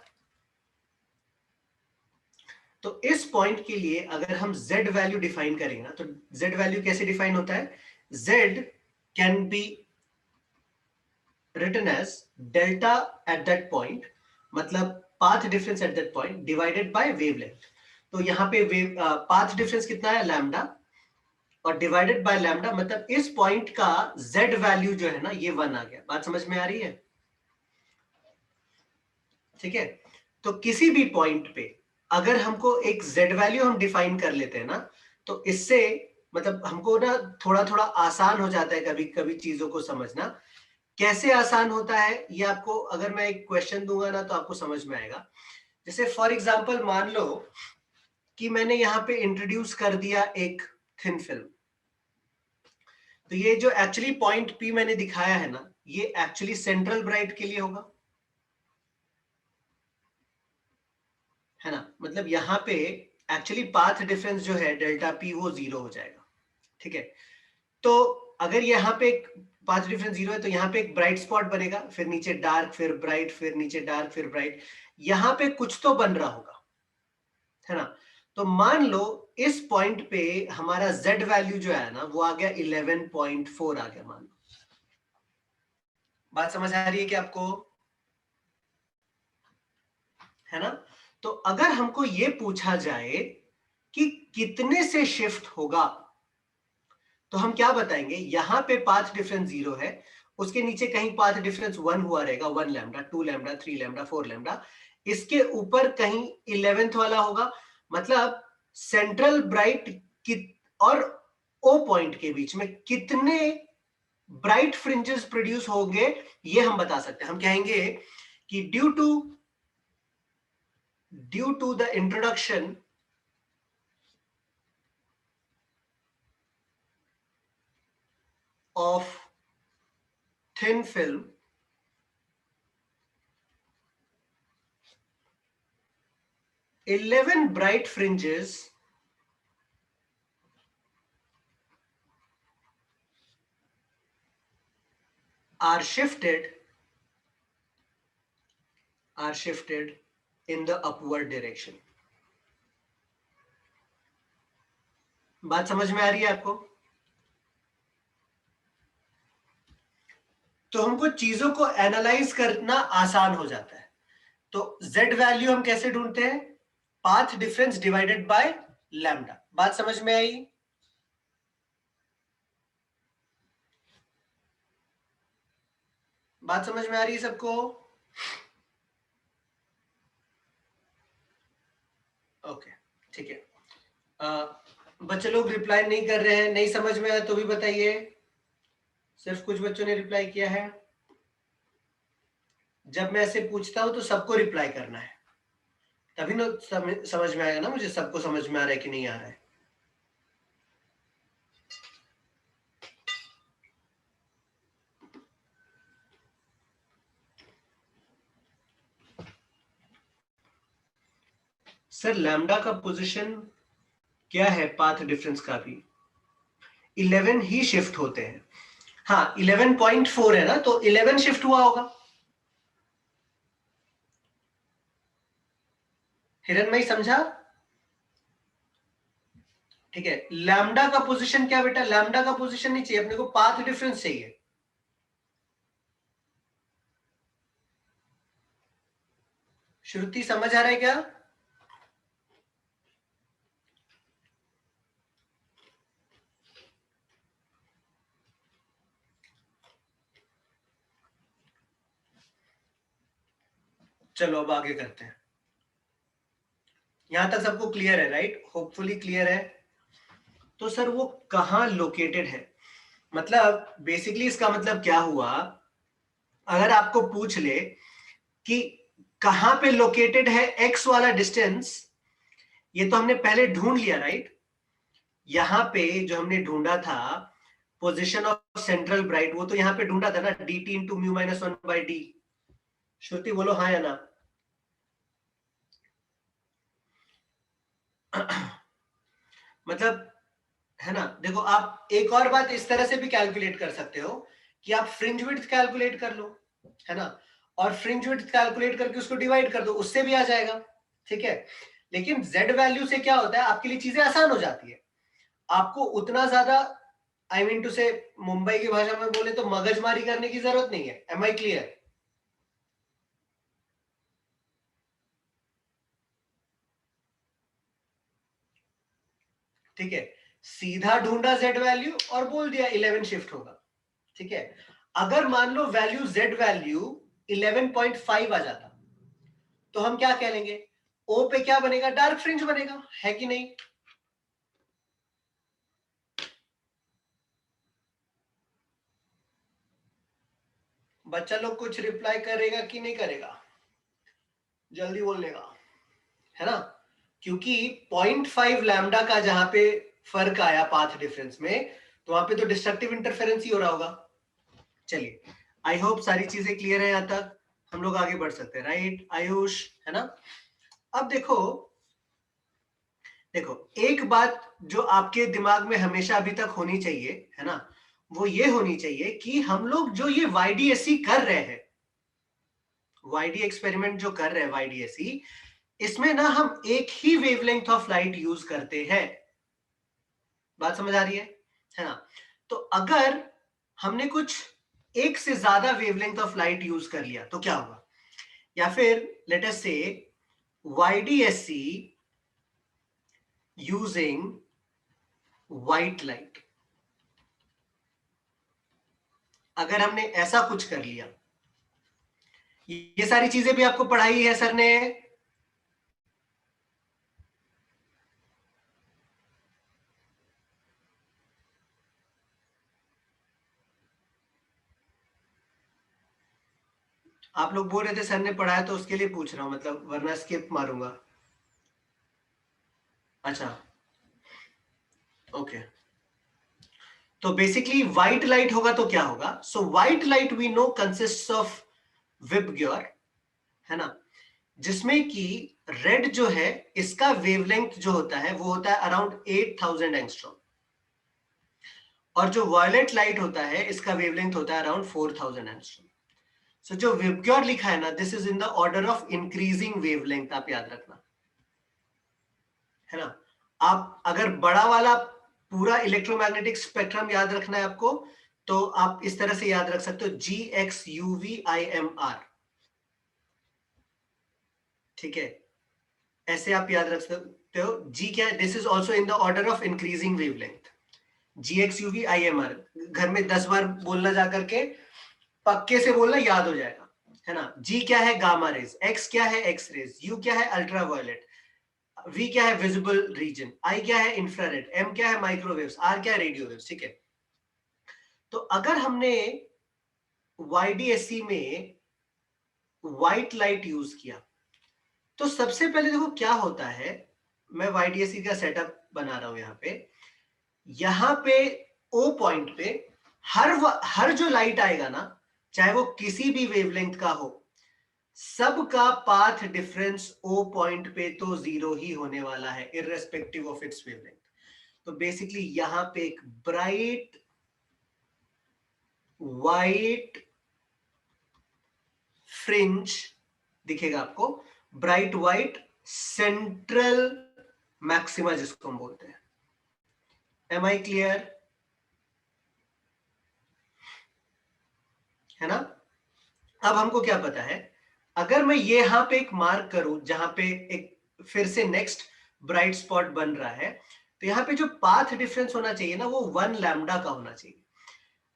तो इस पॉइंट के लिए अगर हम Z वैल्यू डिफाइन करेंगे ना, तो Z वैल्यू कैसे डिफाइन होता है? Z can be written as delta at that point, मतलब path difference at that point divided by wavelength। तो यहाँ पे path difference कितना है? लैम्डा, और डिवाइडेड बाय लैम्डा, मतलब इस पॉइंट का z वैल्यू जो है ना, ये 1 आ गया। बात समझ में आ रही है? ठीक है, तो किसी भी पॉइंट पे अगर हमको एक z वैल्यू हम डिफाइन कर लेते हैं ना, तो इससे मतलब हमको ना थोड़ा थोड़ा आसान हो जाता है कभी कभी चीजों को समझना। कैसे आसान होता है ये आपको अगर मैं एक क्वेश्चन दूंगा ना तो आपको समझ में आएगा। जैसे फॉर एग्जांपल मान लो कि मैंने यहां पे इंट्रोड्यूस कर दिया एक थिन फिल्म, तो ये जो एक्चुअली पॉइंट P मैंने दिखाया है ना, ये एक्चुअली सेंट्रल ब्राइट के लिए होगा, है ना। मतलब यहां पे एक्चुअली पाथ डिफरेंस जो है डेल्टा P वो 0 हो जाएगा, ठीक है। तो अगर यहाँ पे एक पाथ डिफरेंस 0 है तो यहाँ पे एक ब्राइट स्पॉट बनेगा, फिर नीचे डार्क, फिर ब्राइट, फिर नीचे डार्क, फिर ब्राइट, यहाँ पे कुछ तो बन रहा होगा, है ना। तो मान लो इस पॉइंट पे हमारा z वैल्यू जो है ना वो आ गया 11.4 आ गया, मान लो। बात समझ आ रही है कि आपको, है ना। तो अगर हमको ये पूछा जाए कि कितने से शिफ्ट होगा, तो हम क्या बताएंगे, यहां पे पाथ डिफरेंस 0 है, उसके नीचे कहीं पाथ डिफरेंस 1 हुआ रहेगा, 1 लैम्डा, 2 लैम्डा, 3 लैम्डा, 4 लैम्डा, इसके ऊपर कहीं 11th वाला होगा। मतलब सेंट्रल ब्राइट और ओ पॉइंट के बीच में कितने ब्राइट फ्रिंजेस प्रोड्यूस होंगे, ये हम बता सकते हैं। हम कहेंगे कि due to the introduction of thin film, 11 bright fringes are shifted in the upward direction. बात समझ में आ रही है आपको? तो हमको चीजों को एनालाइज करना आसान हो जाता है। तो z वैल्यू हम कैसे ढूंढते हैं, path difference divided by lambda. बात समझ में आई? बात समझ में आ रही है सबको? ओके, ठीक है। बच्चे लोग रिप्लाई नहीं कर रहे हैं, नहीं समझ में आया तो भी बताइए। सिर्फ कुछ बच्चों ने रिप्लाई किया है। जब मैं ऐसे पूछता हूं तो सबको रिप्लाई करना है, तभी ना समझ में आएगा ना मुझे सबको समझ में आ रहा है कि नहीं आ रहा है। सर लैम्डा का पोजीशन क्या है, पाथ डिफरेंस का भी 11 ही शिफ्ट होते हैं। हाँ 11.4 है ना, तो 11 शिफ्ट हुआ होगा। हिरणमयी समझा? ठीक है, लैम्डा का पोजीशन क्या बेटा, लैम्डा का पोजीशन नहीं चाहिए अपने को, पाथ डिफरेंस चाहिए। श्रुति समझ आ रहा है क्या? चलो अब आगे करते हैं। यहां तक सबको क्लियर है राइट? होपफुली क्लियर है। तो सर वो कहां लोकेटेड है, मतलब बेसिकली इसका मतलब क्या हुआ, अगर आपको पूछ ले कि कहां पे लोकेटेड है एक्स वाला डिस्टेंस, ये तो हमने पहले ढूंढ लिया राइट। यहां पे जो हमने ढूंढा था पोजीशन ऑफ सेंट्रल ब्राइट, वो तो यहां पे ढूंढा था ना, dt into mu minus 1/d। श्रुति बोलो हाँ या ना। मतलब, है ना। देखो आप एक और बात इस तरह से भी कैलकुलेट कर सकते हो कि आप फ्रिंज विड्थ कैलकुलेट कर लो, है ना, और फ्रिंज विड्थ कैलकुलेट करके उसको डिवाइड कर दो, उससे भी आ जाएगा, ठीक है। लेकिन z वैल्यू से क्या होता है, आपके लिए चीजें आसान हो जाती है। आपको उतना ज्यादा, आई मीन टू से, मुंबई की भाषा में बोले तो मगजमारी करने की जरूरत नहीं है। Am I clear? ठीक है, सीधा ढूंढा z वैल्यू और बोल दिया 11 शिफ्ट होगा, ठीक है। अगर मान लो वैल्यू z वैल्यू 11.5 आ जाता, तो हम क्या कह लेंगे, O पे क्या बनेगा, डार्क फ्रिंज बनेगा, है कि नहीं? बच्चा लोग कुछ रिप्लाई करेगा कि नहीं करेगा, जल्दी बोलने का, है ना? क्योंकि 0.5 लैम्डा का जहां पे फर्क आया पाथ डिफरेंस में, तो वहां पे तो डिस्ट्रक्टिव इंटरफेरेंस ही हो रहा होगा। चलिए, आई होप सारी चीजें क्लियर है, यहां तक हम लोग आगे बढ़ सकते हैं, राइट आयुष, है ना? अब देखो देखो, एक बात जो आपके दिमाग में हमेशा अभी तक होनी चाहिए, है ना, वो ये होनी चाहिए कि हम लोग जो ये YDSE कर रहे हैं, YD एक्सपेरिमेंट जो कर रहे हैं YDSE, इसमें ना हम एक ही वेवलेंथ ऑफ लाइट यूज करते हैं। बात समझ आ रही है ना? तो अगर हमने कुछ एक से ज्यादा वेवलेंथ ऑफ लाइट यूज कर लिया तो क्या होगा? या फिर लेट अस से YDSE यूजिंग व्हाइट लाइट, अगर हमने ऐसा कुछ कर लिया, ये सारी चीजें भी आपको पढ़ाई है सर ने, आप लोग बोल रहे थे सर ने पढ़ाया तो उसके लिए पूछ रहा हूं, मतलब वरना स्किप मारूंगा। अच्छा, ओके। तो बेसिकली व्हाइट लाइट होगा तो क्या होगा? So white light we know consists of VIBGYOR, है ना, जिसमें कि रेड जो है इसका वेवलेंथ जो होता है वो होता है अराउंड 8000 एंगस्ट्रॉम, और जो वायलेट लाइट होता है इसका वेवलेंथ होता है अराउंड 4000 एंगस्ट्रॉम। सो जो विबग्योर लिखा है ना, this is in the order of increasing wavelength, आप याद रखना, है ना? आप अगर बड़ा वाला पूरा इलेक्ट्रोमैग्नेटिक स्पेक्ट्रम याद रखना है आपको, तो आप इस तरह से याद रख सकते हो, GXUVIMR, ठीक है? ऐसे आप याद रख सकते हो। जी क्या है? This is also in the order of increasing wavelength, GXUVIMR। घर में 10 बार बोलना जा करके, पक्के से बोलना, याद हो जाएगा, है ना? जी क्या है? Gamma rays. एक्स क्या है? X raise. यू क्या है? अल्ट्रावायलेट। वी क्या है? Visible region. आई क्या है? इंफ्रारेड। एम क्या है? माइक्रोवेव्स। आर क्या है? रेडियो वेव्स, ठीक है? तो अगर हमने YDSE में व्हाइट लाइट यूज किया, तो सबसे पहले देखो क्या होता है, मैं YDSE का सेटअप बना रहा हूं यहां पे O पॉइंट पे हर जो लाइट आएगा ना, चाहे वो किसी भी वेवलेंथ का हो, सबका पाथ डिफरेंस O पॉइंट पे तो जीरो ही होने वाला है, इररेस्पेक्टिव ऑफ इट्स वेवलेंथ। तो बेसिकली यहां पे एक ब्राइट वाइट फ्रिंज दिखेगा आपको, ब्राइट वाइट सेंट्रल मैक्सिमा जिसको हम बोलते हैं। एम आई क्लियर, है ना? अब हमको क्या पता है, अगर मैं ये यहां पे एक मार्क करूं जहां पे एक फिर से नेक्स्ट ब्राइट स्पॉट बन रहा है, तो यहां पे जो पाथ डिफरेंस होना चाहिए ना, वो 1 लैम्डा का होना चाहिए।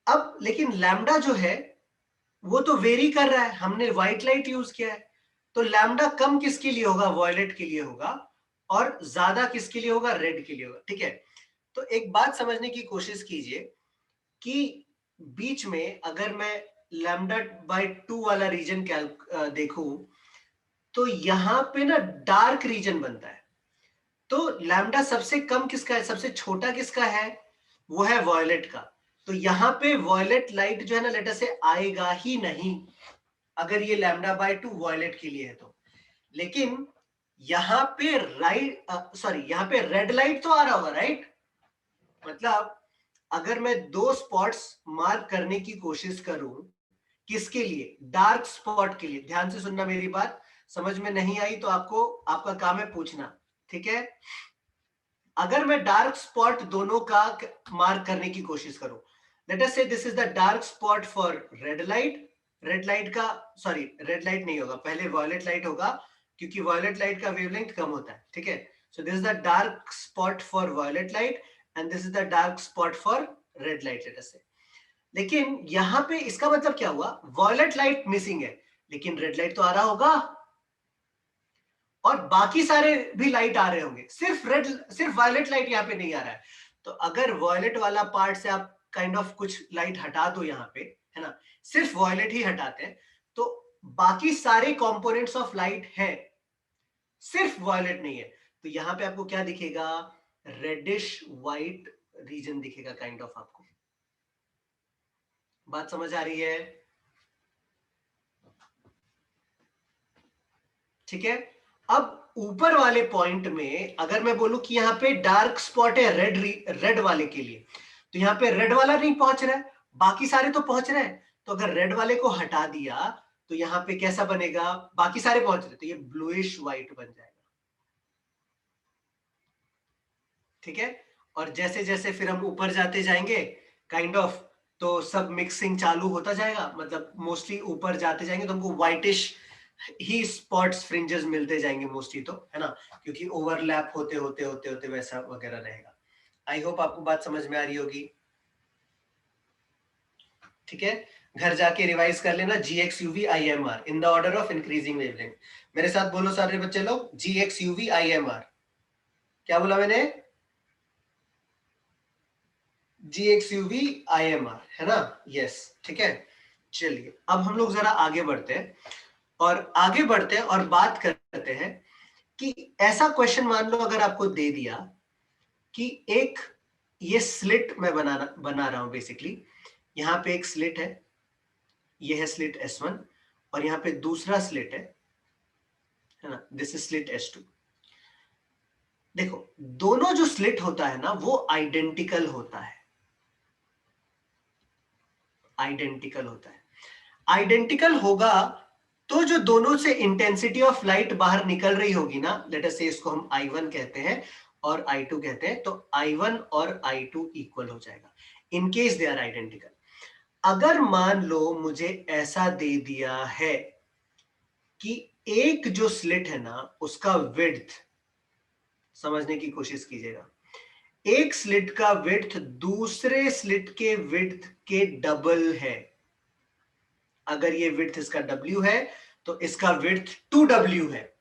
अब लेकिन लैम्डा जो है वो तो वेरी कर रहा है, हमने व्हाइट लाइट यूज किया है, तो लैम्डा कम किसके लिए होगा? वॉयलेट के लिए होगा, और ज्यादा किसके लिए होगा? रेड के लिए होगा, ठीक है? तो एक बात समझने की कोशिश कीजिए कि बीच में अगर मैं लैम्डा बाय 2 वाला रीजन देखूं, तो यहां पे ना डार्क रीजन बनता है। तो लैम्डा सबसे कम किसका है? सबसे छोटा किसका है? वो है वॉयलेट का। तो यहां पे वॉयलेट लाइट जो है ना, लेटर से आएगा ही नहीं, अगर ये लैम्डा बाय 2 वॉयलेट के लिए है तो। लेकिन यहां पे यहां पे रेड लाइट तो आ रहा होगा, राइट? मतलब अगर मैं 2 स्पॉट्स मार्क करने की कोशिश करूं, किसके लिए? डार्क स्पॉट के लिए। ध्यान से सुनना मेरी बात, समझ में नहीं आई तो आपका काम है पूछना, ठीक है? अगर मैं डार्क स्पॉट दोनों का मार्क करने की कोशिश करूं, let us say this is the dark spot for red light. Red light का, सॉरी रेड लाइट नहीं होगा, पहले वॉयलेट लाइट होगा, क्योंकि वॉयलेट लाइट का वेवलेंथ कम होता है, ठीक है? So this is the dark spot for violet light and this is the dark spot for red light, let us say. लेकिन यहां पे इसका मतलब क्या हुआ? वॉयलेट लाइट मिसिंग है, लेकिन रेड लाइट तो आ रहा होगा, और बाकी सारे भी लाइट आ रहे होंगे, सिर्फ वायलेट लाइट यहाँ पे नहीं आ रहा है। तो अगर वायलेट वाला पार्ट से आप काइंड ऑफ कुछ लाइट हटा दो यहाँ पे, है ना, सिर्फ वायलेट ही हटाते हैं, तो बाकी सारे कंपोनेंट्स ऑफ लाइट है, सिर्फ वायलेट नहीं है। तो यहां पे आपको क्या दिखेगा, रेडिश व्हाइट रीजन दिखेगा काइंड ऑफ। आपको बात समझ आ रही है? ठीक है। अब ऊपर वाले पॉइंट में अगर मैं बोलूं कि यहां पे डार्क स्पॉट है रेड वाले के लिए, तो यहां पे रेड वाला नहीं पहुंच रहा है, बाकी सारे तो पहुंच रहे हैं। तो अगर रेड वाले को हटा दिया तो यहां पे कैसा बनेगा, बाकी सारे पहुंच रहे, तो ये ब्लूइश व्हाइट बन जाएगा। ठीक है। और जैसे जैसे फिर हम ऊपर जाते जाएंगे काइंड ऑफ, तो सब मिक्सिंग चालू होता जाएगा, मतलब मोस्टली ऊपर जाते जाएंगे तो हमको व्हाइटिश ही स्पॉट्स फ्रिंजेस मिलते जाएंगे मोस्टली, तो है ना, क्योंकि ओवरलैप होते होते होते होते वैसा वगैरह रहेगा। आई होप आपको बात समझ में आ रही होगी। ठीक है। घर जाके रिवाइज कर लेना, G X UV I M R in the order of increasing wavelength. मेरे साथ बोलो सारे बच्चे लोग, G X UV I M R. क्या बोला मैंने? G X UV I M R, है ना? यस। ठीक है। चलिए अब हम लोग जरा आगे बढ़ते हैं, और आगे बढ़ते हैं और बात करते हैं कि ऐसा क्वेश्चन मान लो अगर आपको दे दिया कि एक, ये स्लिट मैं बना रहा हूं बेसिकली, यहां पे एक स्लिट है, ये है स्लिट S1, और यहां पे दूसरा स्लिट है ना, दिस इज स्लिट S2। देखो दोनों जो स्लिट होता है ना वो आइडेंटिकल होता है, आइडेंटिकल होता है। आइडेंटिकल होगा तो जो दोनों से इंटेंसिटी ऑफ लाइट बाहर निकल रही होगी ना, लेट अस से इसको हम I1 कहते हैं और I2 कहते हैं, तो I1 और I2 इक्वल हो जाएगा in case they are identical. अगर मान लो मुझे ऐसा दे दिया है कि एक जो स्लिट है ना उसका विड्थ, समझने की कोशिश कीजिएगा, एक स्लिट का विड्थ दूसरे स्लिट के विड्थ के डबल है। अगर ये विड्थ इसका W है तो इसका विड्थ 2W है।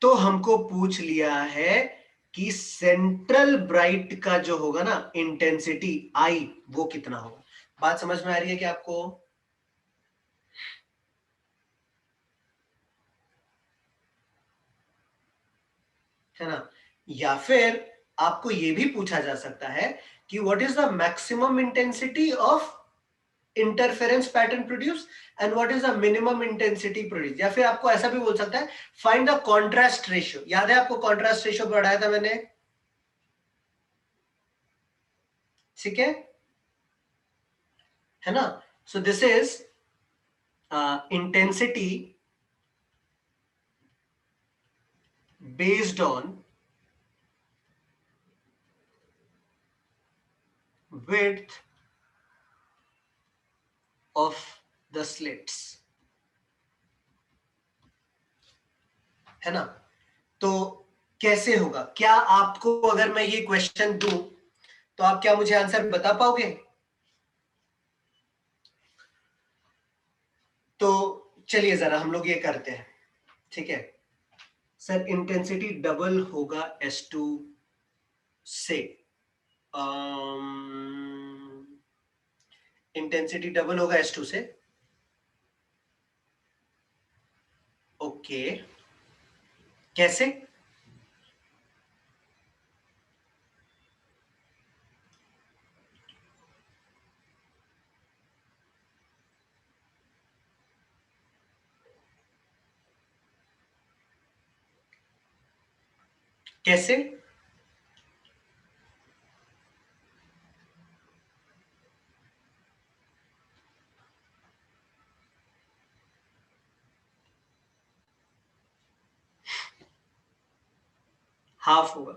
तो हमको पूछ लिया है कि सेंट्रल ब्राइट का जो होगा ना इंटेंसिटी I, वो कितना होगा। बात समझ में आ रही है क्या आपको? है ना? या फिर आपको यह भी पूछा जा सकता है कि what is the maximum intensity of interference pattern produce and what is the minimum intensity produce. या फिर आपको ऐसा भी बोल सकता है फाइंड द कॉन्ट्रास्ट रेशियो। याद है आपको कॉन्ट्रास्ट रेशियो पढ़ाया था मैंने? ठीक है ना? सो this is intensity based on width of the slits, है ना? तो कैसे होगा, क्या आपको अगर मैं ये क्वेश्चन दूं तो आप क्या मुझे आंसर बता पाओगे? तो चलिए जरा हम लोग ये करते हैं। ठीक है सर, इंटेंसिटी डबल होगा S2 से, इंटेंसिटी डबल होगा S2 से। ओके, कैसे? कैसे? हाफ होगा।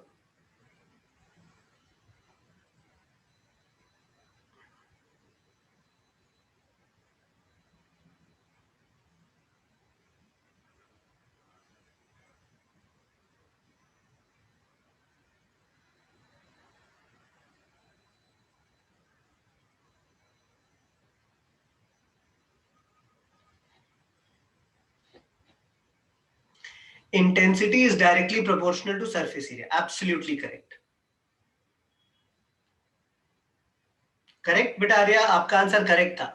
Intensity is directly proportional to surface area. Absolutely correct. Correct बेटा आर्या, आपका आंसर करेक्ट था,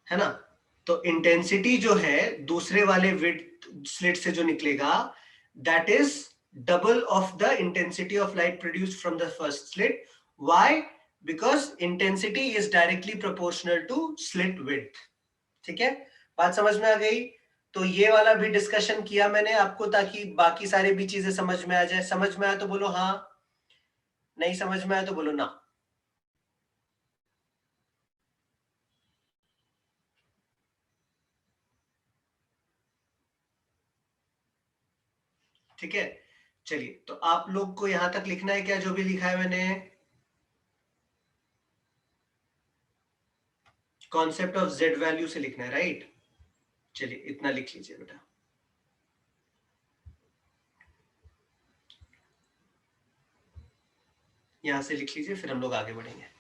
है ना. तो इंटेंसिटी जो है दूसरे वाले विड्थ स्लिट से जो निकलेगा, that is double of the intensity of light produced from the first slit. Why? Because intensity is directly proportional to slit width. ठीक है, बात समझ में आ गई. तो ये वाला भी डिस्कशन किया मैंने आपको, ताकि बाकी सारी भी चीजें समझ में आ जाए. समझ में आया तो बोलो हाँ, नहीं समझ में आया तो बोलो ना. ठीक है, चलिए. तो आप लोग को यहां तक लिखना है क्या, जो भी लिखा है मैंने? कॉन्सेप्ट ऑफ जेड वैल्यू से लिखना है, राइट? चलिए इतना लिख लीजिए बेटा. यहां से लिख लीजिए, फिर हम लोग आगे बढ़ेंगे.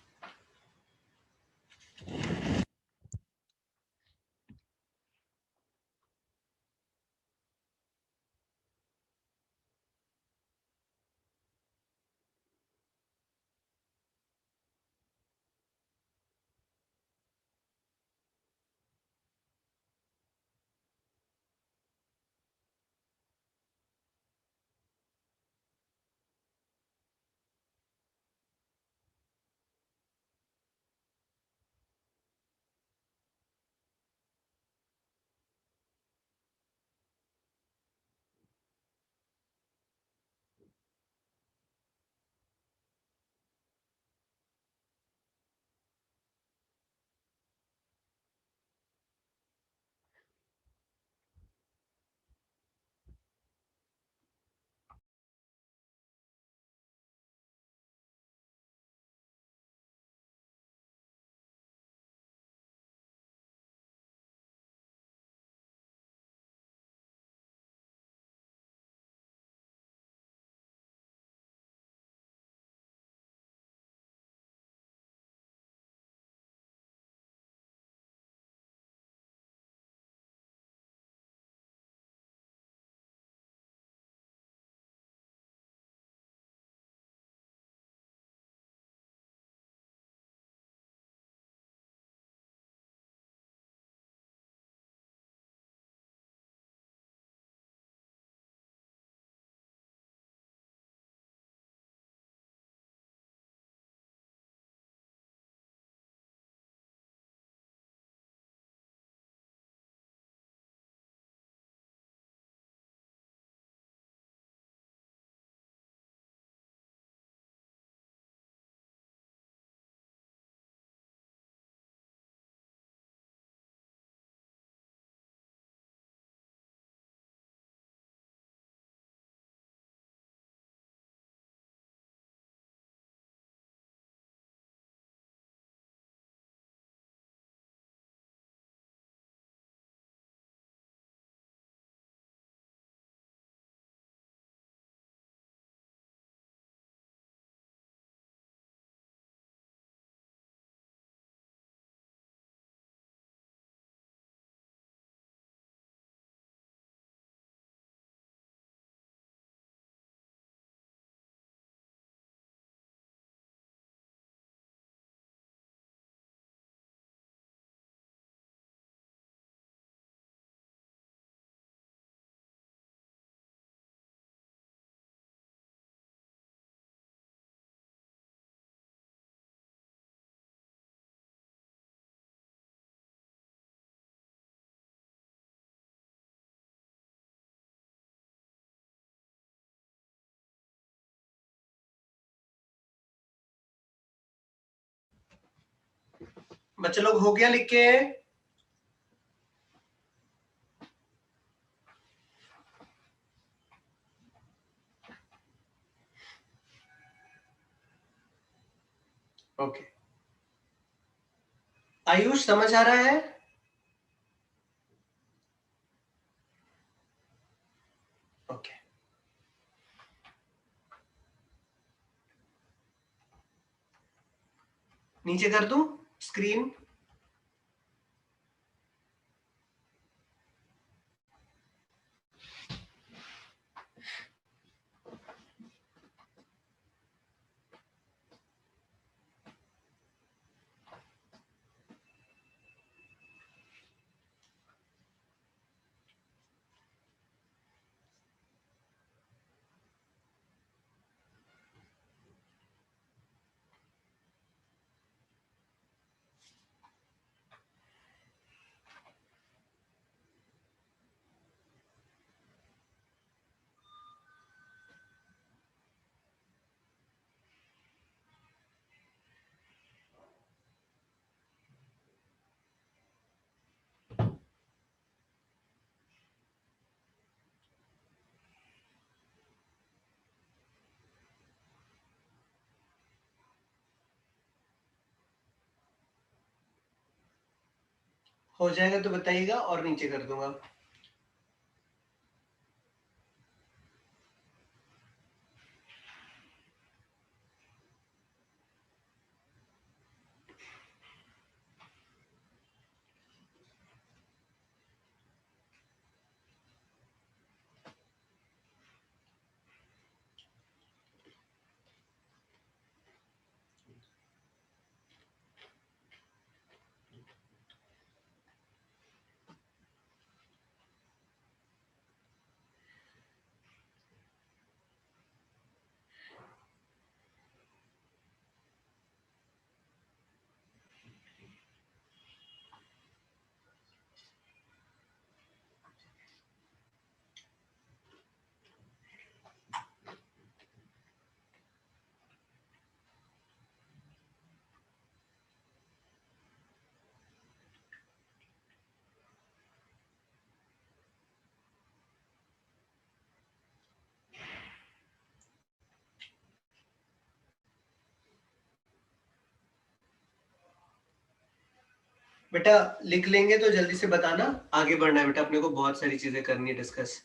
बच्चे लोग हो गया लिख के? ओके. आयुष समझ आ रहा है? ओके. नीचे कर दूं स्क्रीन? हो जाएगा तो बताइएगा और नीचे कर दूंगा। बेटा लिख लेंगे तो जल्दी से बताना, आगे बढ़ना है बेटा, अपने को बहुत सारी चीजें करनी है डिस्कस।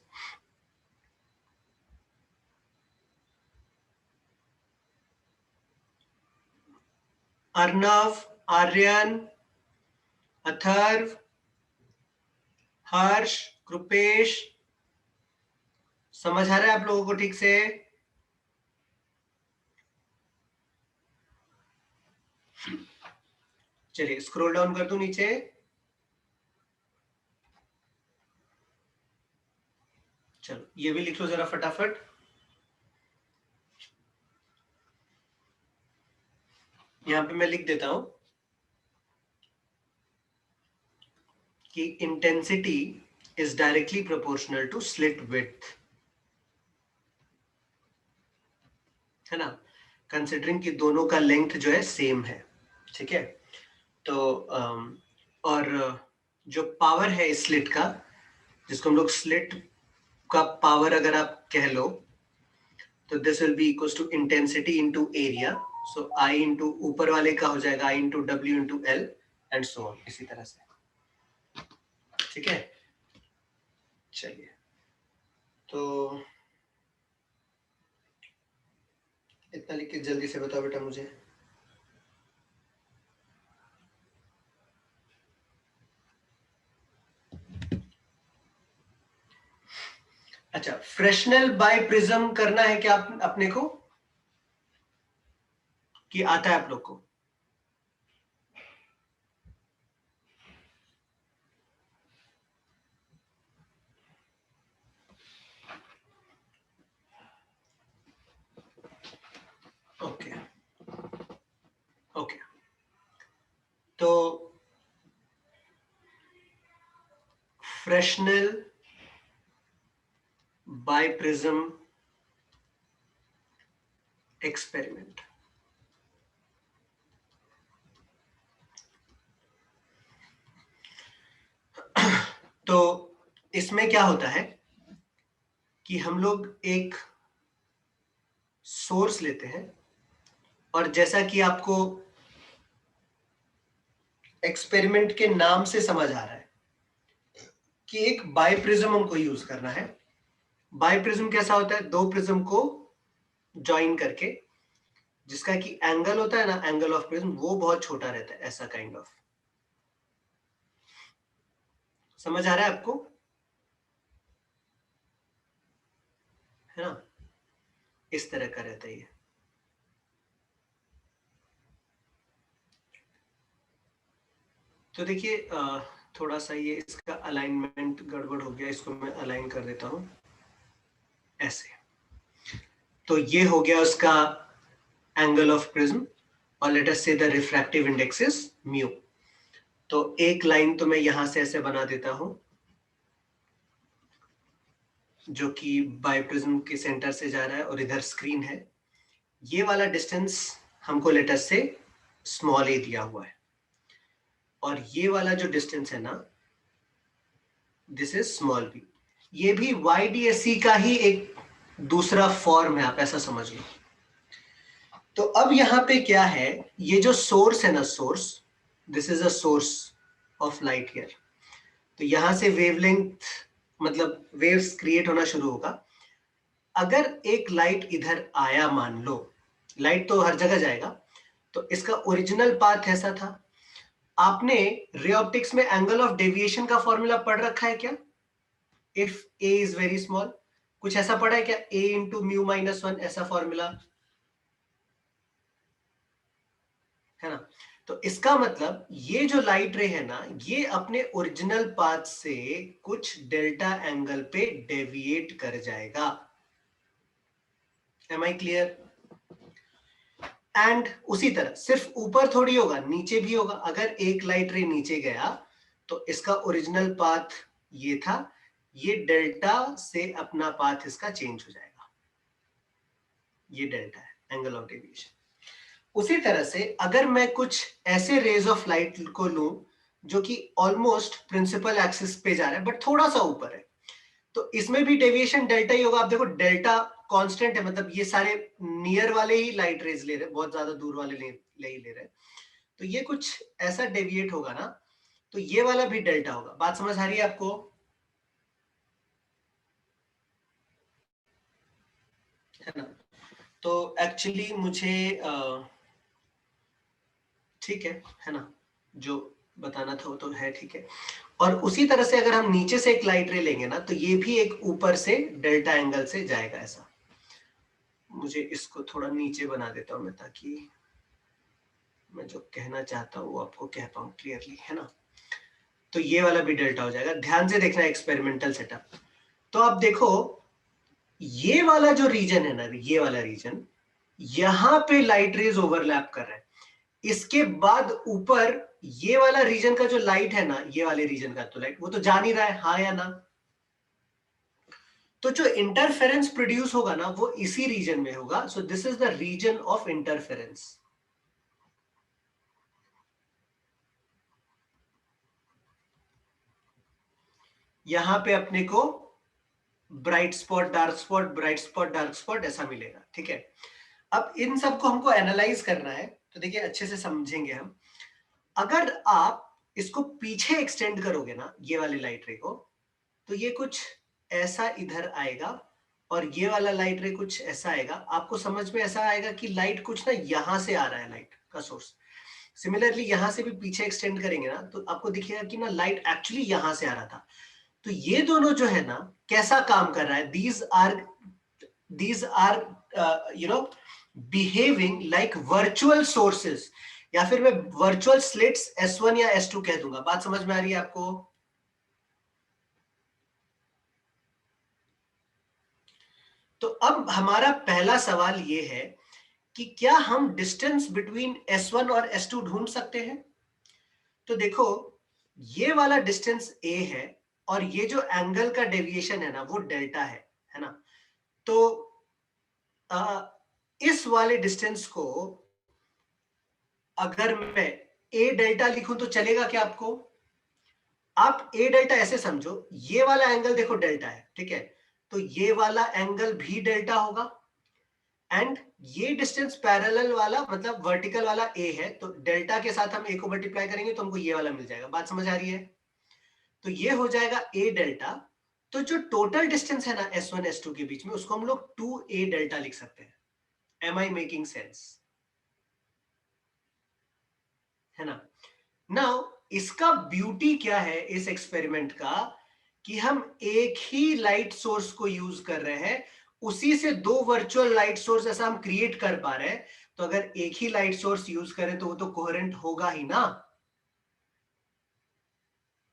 अर्नव, आर्यन, अथर्व, हर्ष, कृपेश, समझ आ रहा है आप लोगों को ठीक से? चलिए स्क्रॉल डाउन कर दूं नीचे। चलो ये भी लिख लो जरा फटाफट। यहां पे मैं लिख देता हूं कि intensity is directly proportional to slit width, है ना, कंसिडरिंग कि दोनों का लेंथ जो है सेम है। ठीक है, तो और जो पावर है स्लिट का, जिसको हम लोग स्लिट का पावर अगर आप कह लो, तो this will be equals to intensity into area. So I into ऊपर वाले का हो जाएगा I into W into L and so on, इसी तरह से। ठीक है, चलिए तो इतना लिख के जल्दी से बताओ बेटा मुझे। अच्छा, फ्रेशनेल बाय प्रिज्म करना है क्या अपने को, कि आता है आप लोग को? ओके ओके, तो फ्रेशनेल बाय प्रिज्म एक्सपेरिमेंट। तो इसमें क्या होता है कि हम लोग एक सोर्स लेते हैं, और जैसा कि आपको एक्सपेरिमेंट के नाम से समझ आ रहा है कि एक बाइप्रिज्म हमको यूज करना है। बाइप्रिज्म कैसा होता है? दो प्रिज्म को ज्वाइन करके, जिसका कि एंगल होता है ना, एंगल ऑफ प्रिज्म, वो बहुत छोटा रहता है, ऐसा काइंड ऑफ। समझ आ रहा है आपको? है ना, इस तरह का रहता है ये। तो देखिए थोड़ा सा ये इसका अलाइनमेंट गड़बड़ हो गया, इसको मैं अलाइन कर देता हूं ऐसे। तो ये हो गया उसका एंगल ऑफ प्रिज्म, और लेट अस से the refractive index is mu. तो एक लाइन तो मैं यहां से ऐसे बना देता हूं, जो कि बाइप्रिज्म के सेंटर से जा रहा है, और इधर स्क्रीन है। ये वाला डिस्टेंस हमको लेट अस से स्मॉल ए दिया हुआ है, और ये वाला जो डिस्टेंस है ना, दिस इज स्मॉल बी। ये भी YDSC का ही एक दूसरा फॉर्म है, आप ऐसा समझ लो। तो अब यहां पे क्या है, ये जो सोर्स है ना, source, this is a source of light here, तो यहां से वेवलेंथ मतलब वेव्स क्रिएट होना शुरू होगा। अगर एक लाइट इधर आया, मान लो लाइट तो हर जगह जाएगा, तो इसका ओरिजिनल पाथ ऐसा था। आपने रे ऑप्टिक्स में एंगल ऑफ डेविएशन का फॉर्मूला पढ़ रखा है क्या? If A is very small, कुछ ऐसा पढ़ा है क्या? ए इंटू म्यू माइनस वन, ऐसा फॉर्मूला है ना। तो इसका मतलब ये जो लाइट रे है ना, ये अपने ओरिजिनल पाथ से कुछ डेल्टा एंगल पे डेविएट कर जाएगा। Am I clear? एंड उसी तरह सिर्फ ऊपर थोड़ी होगा, नीचे भी होगा। अगर एक लाइट रे नीचे गया तो इसका ओरिजिनल पाथ ये था, ये डेल्टा से अपना पाथ इसका चेंज हो जाएगा। ये डेल्टा है, एंगल ऑफ डेविएशन। उसी तरह से अगर मैं कुछ ऐसे रेज ऑफ लाइट को लूं जो कि ऑलमोस्ट प्रिंसिपल एक्सिस पे जा रहा है बट थोड़ा सा ऊपर है, तो इसमें भी डेविएशन डेल्टा ही होगा। आप देखो डेल्टा कांस्टेंट है, मतलब ये सारे नियर वाले ही लाइट रेज ले रहे हैं, बहुत ज्यादा दूर वाले ले ही ले रहे हैं। तो ये कुछ ऐसा डेविएट होगा ना, तो ये वाला भी डेल्टा होगा। बात समझ आ रही है आपको? है ना। तो एक्चुअली मुझे ठीक है ना, जो बताना था वो तो है, ठीक है। और उसी तरह से अगर हम नीचे से एक लाइट रे लेंगे ना, तो ये भी एक ऊपर से डेल्टा एंगल से जाएगा ऐसा। मुझे इसको थोड़ा नीचे बना देता हूं मैं, ताकि मैं जो कहना चाहता हूं वो आपको कह पाऊं क्लियरली, है ना। तो ये वाला भी डेल्टा हो जाएगा। ध्यान से देखना एक्सपेरिमेंटल सेटअप। तो आप देखो ये वाला जो रीजन है ना, ये वाला रीजन, यहां पे लाइट रेज ओवरलैप कर रहा है। इसके बाद ऊपर ये वाला रीजन का जो लाइट है ना, ये वाले रीजन का तो लाइट वो तो जा नहीं रहा है, हाँ या ना। तो जो इंटरफेरेंस प्रोड्यूस होगा ना, वो इसी रीजन में होगा। So this is the region of interference. यहां पे अपने को bright spot, dark spot, bright spot, dark spot ऐसा मिलेगा, ठीक है। अब इन सबको हमको एनालाइज करना है, तो देखिए अच्छे से समझेंगे हम। अगर आप इसको पीछे एक्सटेंड करोगे ना, ये वाली लाइट रे को, तो ये कुछ ऐसा इधर आएगा, और ये वाला लाइट रे कुछ ऐसा आएगा। आपको समझ में ऐसा आएगा कि लाइट कुछ ना यहां से आ रहा है, लाइट का सोर्स। सिमिलरली यहां से भी पीछे एक्सटेंड करेंगे ना, तो आपको दिखेगा कि ना लाइट एक्चुअली यहां से आ रहा था। तो ये दोनों जो है ना, कैसा काम कर रहा है, these are you know behaving like virtual sources, या फिर मैं वर्चुअल स्लिट्स S1 या S2 कह दूंगा। बात समझ में आ रही है आपको? तो अब हमारा पहला सवाल ये है कि क्या हम डिस्टेंस बिटवीन S1 और S2 ढूंढ सकते हैं? तो देखो ये वाला डिस्टेंस a है, और ये जो एंगल का डेविएशन है ना, वो डेल्टा है ना। तो इस वाले डिस्टेंस को अगर मैं a डेल्टा लिखूं तो चलेगा क्या आपको? आप a डेल्टा ऐसे समझो, ये वाला एंगल देखो डेल्टा है, ठीक है। तो ये वाला एंगल भी डेल्टा होगा, एंड ये डिस्टेंस पैरेलल वाला मतलब वर्टिकल वाला a है, तो डेल्टा के साथ हम a को मल्टीप्लाई करेंगे तो हमको ये वाला मिल जाएगा। बात समझ आ रही है? तो ये हो जाएगा a डेल्टा। तो जो टोटल डिस्टेंस है ना S1 S2 के बीच में, उसको हम लोग 2a डेल्टा लिख सकते हैं। Am I making sense? है ना। नाउ इसका ब्यूटी क्या है इस एक्सपेरिमेंट का, कि हम एक ही लाइट सोर्स को यूज कर रहे हैं, उसी से दो वर्चुअल लाइट सोर्स ऐसा हम क्रिएट कर पा रहे हैं। तो अगर एक ही लाइट सोर्स यूज करें तो वो तो कोहेरेंट होगा ही ना।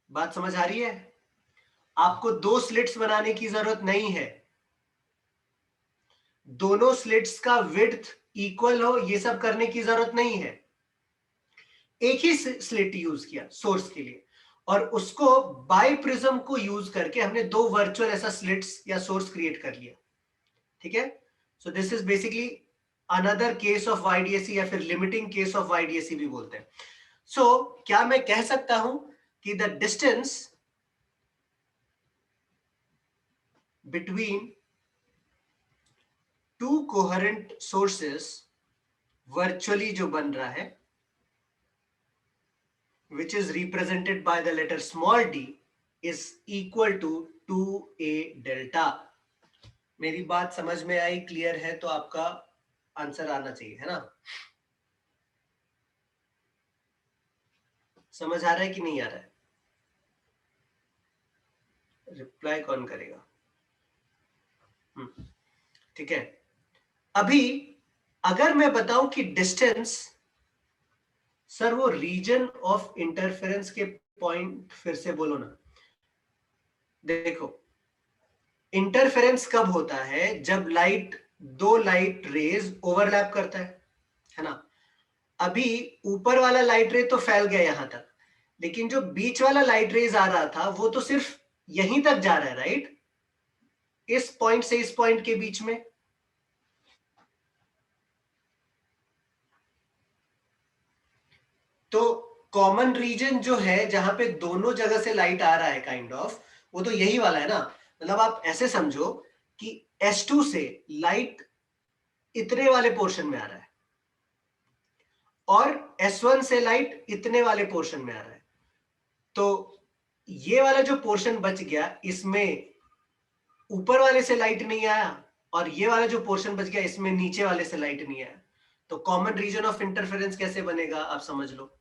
बात समझ आ रही है? आपको दो स्लिट्स बनाने की जरूरत नहीं है, दोनों स्लिट्स का विड्थ इक्वल हो ये सब करने की जरूरत नहीं है। एक ही स्लिट यूज किया सोर्स के लिए, और उसको बाय प्रिज्म को यूज करके हमने दो वर्चुअल ऐसा स्लिट्स या सोर्स क्रिएट कर लिया, ठीक है। So this is basically another case of वाईडीएसी, या फिर लिमिटिंग केस ऑफ वाईडीएसी भी बोलते हैं। सो क्या मैं कह सकता हूं कि the distance between two coherent sources virtually जो बन रहा है, which is represented by the letter small d, is equal to 2a delta. मेरी बात समझ में आई, क्लियर है? तो आपका आंसर आना चाहिए, है ना? समझ आ रहा है कि नहीं आ रहा है? रिप्लाई कौन करेगा? ठीक है। अभी अगर मैं बताऊं कि डिस्टेंस, सर वो रीजन ऑफ इंटरफेरेंस के पॉइंट फिर से बोलो ना। देखो, इंटरफेरेंस कब होता है? जब दो लाइट रेज ओवरलैप करता है ना? अभी ऊपर वाला लाइट रे तो फैल गया यहां तक, लेकिन जो बीच वाला लाइट रेज आ रहा था वो तो सिर्फ यहीं तक जा रहा है, राइट? इस पॉइंट से इस पॉइंट के बीच में। तो कॉमन रीजन जो है जहां पे दोनों जगह से लाइट आ रहा है काइंड ऑफ, वो तो यही वाला है ना। मतलब आप ऐसे समझो कि S2 से लाइट इतने वाले पोर्शन में आ रहा है और S1 से लाइट इतने वाले पोर्शन में आ रहा है। तो ये वाला जो पोर्शन बच गया, इसमें ऊपर वाले से लाइट नहीं आया, और ये वाला जो पोर्शन बच गया इसमें नीचे वाले से लाइट नहीं आया। तो कॉमन रीजन ऑफ इंटरफेरेंस कैसे बनेगा, आप समझ लो।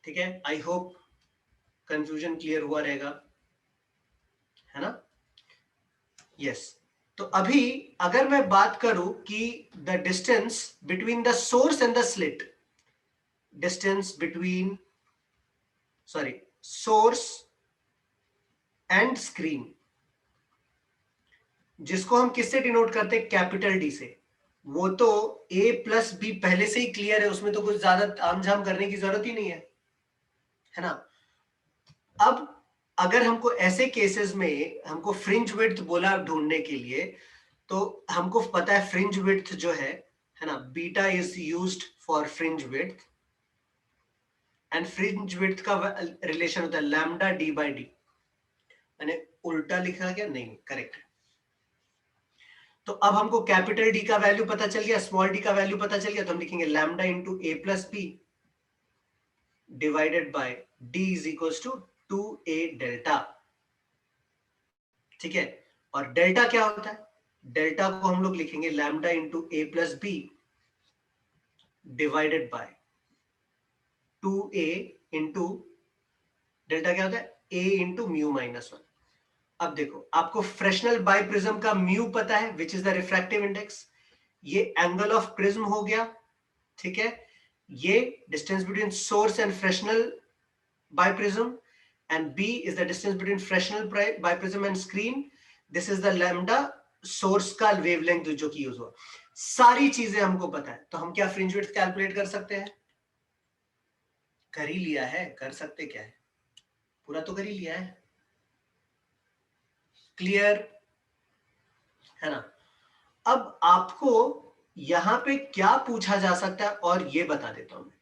ठीक है, आई होप कंफ्यूजन क्लियर हुआ रहेगा, है ना? यस। तो अभी अगर मैं बात करूं कि the distance between the source and the slit, distance between source and screen, जिसको हम किससे डिनोट करते हैं? कैपिटल डी से। वो तो a प्लस बी पहले से ही क्लियर है, उसमें तो कुछ ज्यादा आमझाम करने की जरूरत ही नहीं है ना? अब अगर हमको ऐसे केसेस में हमको फ्रिंज विड्थ बोला ढूंढने के लिए, तो हमको पता है फ्रिंज विड्थ जो है ना, beta is used for fringe width, and fringe width का रिलेशन होता है लैम्डा डी बाई डी। मैंने उल्टा लिखा क्या? नहीं, करेक्ट। तो अब हमको कैपिटल डी का वैल्यू पता चल गया, स्मॉल डी का वैल्यू पता चल गया, तो हम लिखेंगे lambda into a plus b divided by d is equal to 2a delta. ठीक है, और डेल्टा क्या होता है? डेल्टा को हम लोग लिखेंगे lambda into a plus b divided by 2a into delta क्या होता है? a into mu minus 1। अब देखो, आपको फ्रेशनल बाइप्रिज्म का म्यू पता है, which is the refractive index. ये एंगल ऑफ प्रिज्म हो गया, ठीक है? ये distance between source and Fresnel biprism, and b is the distance between Fresnel biprism and screen. This is the lambda source का वेवलेंथ जो कि यूज हुआ। सारी चीजें हमको पता है, तो हम क्या फ्रिंज विड्थ कैलकुलेट कर सकते हैं? कर ही लिया है, कर सकते क्या है, पूरा तो कर ही लिया है। क्लियर है ना? अब आपको यहां पे क्या पूछा जा सकता है और ये बता देता हूं मैं।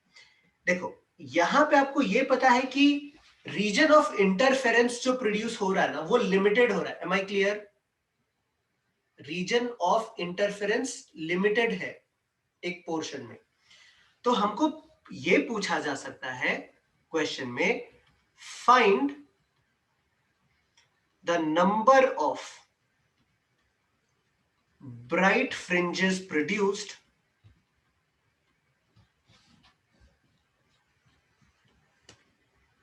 देखो, यहां पे आपको ये पता है कि रीजन ऑफ इंटरफेरेंस जो प्रोड्यूस हो रहा है ना, वो लिमिटेड हो रहा है। Am I clear? Region of interference limited है एक पोर्शन में। तो हमको ये पूछा जा सकता है क्वेश्चन में, find the number of bright fringes produced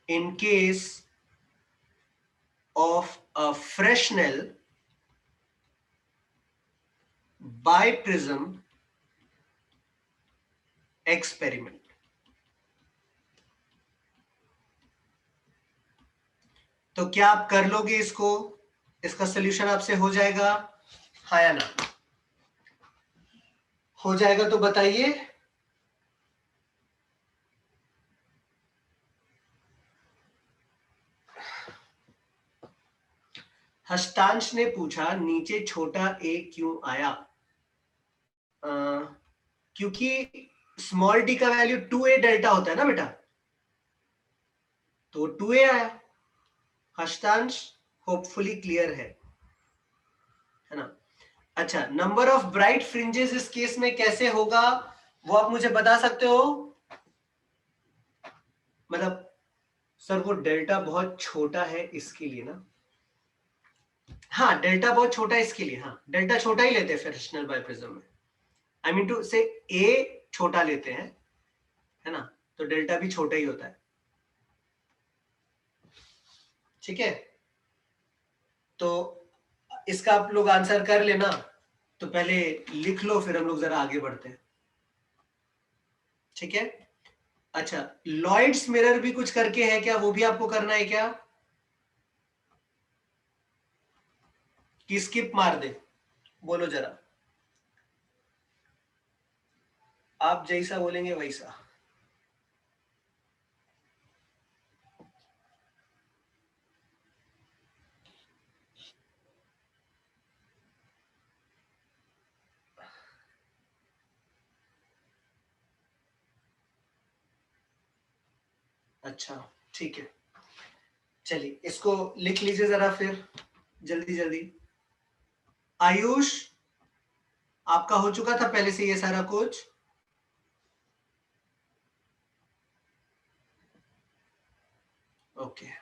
in case of a Fresnel biprism experiment. तो क्या आप कर लोगे इसको? इसका सॉल्यूशन आपसे हो जाएगा, हाँ या ना? हो जाएगा तो बताइए। हस्तांश ने पूछा नीचे छोटा ए क्यों आया? क्योंकि स्मॉल डी का वैल्यू 2a डेल्टा होता है ना बेटा, तो 2a आया। हस्तांश होपफुली क्लियर है ना? अच्छा, नंबर ऑफ ब्राइट फ्रिंजेस इस केस में कैसे होगा, वो आप मुझे बता सकते हो? मतलब सर वो डेल्टा बहुत छोटा है इसके लिए ना, हाँ डेल्टा बहुत छोटा है इसके लिए, हाँ डेल्टा छोटा ही लेते हैं फ्रेक्शनल बाइप्रिज्म में, आई मीन टू से ए छोटा लेते हैं, है ना, तो डेल्टा भी छोटा ही होता है, ठीक है। तो इसका आप लोग आंसर कर लेना, तो पहले लिख लो फिर हम लोग जरा आगे बढ़ते हैं, ठीक है। अच्छा, लॉयड्स मिरर भी कुछ करके है क्या, वो भी आपको करना है क्या, कि स्किप मार दे, बोलो जरा, आप जैसा बोलेंगे वैसा। अच्छा ठीक है, चलिए इसको लिख लीजिए जरा फिर जल्दी जल्दी। आयुष, आपका हो चुका था पहले से ये सारा कुछ, ओके।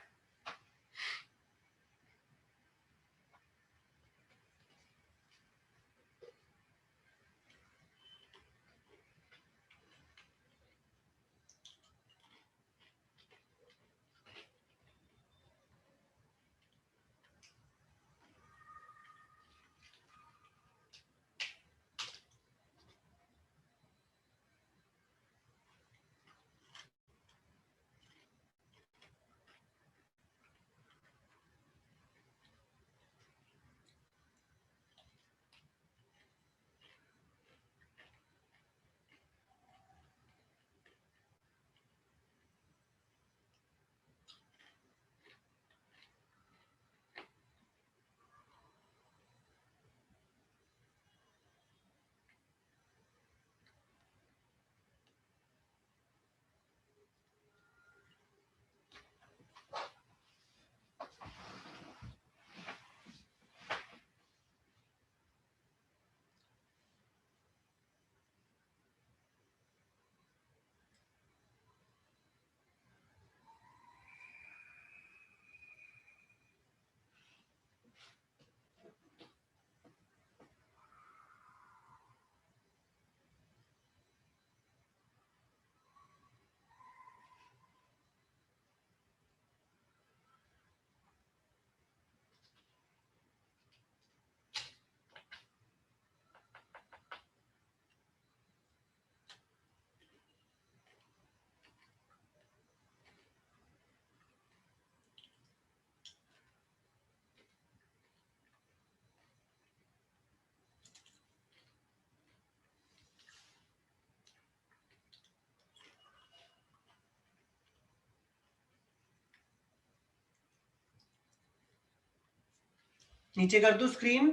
नीचे कर दो स्क्रीन,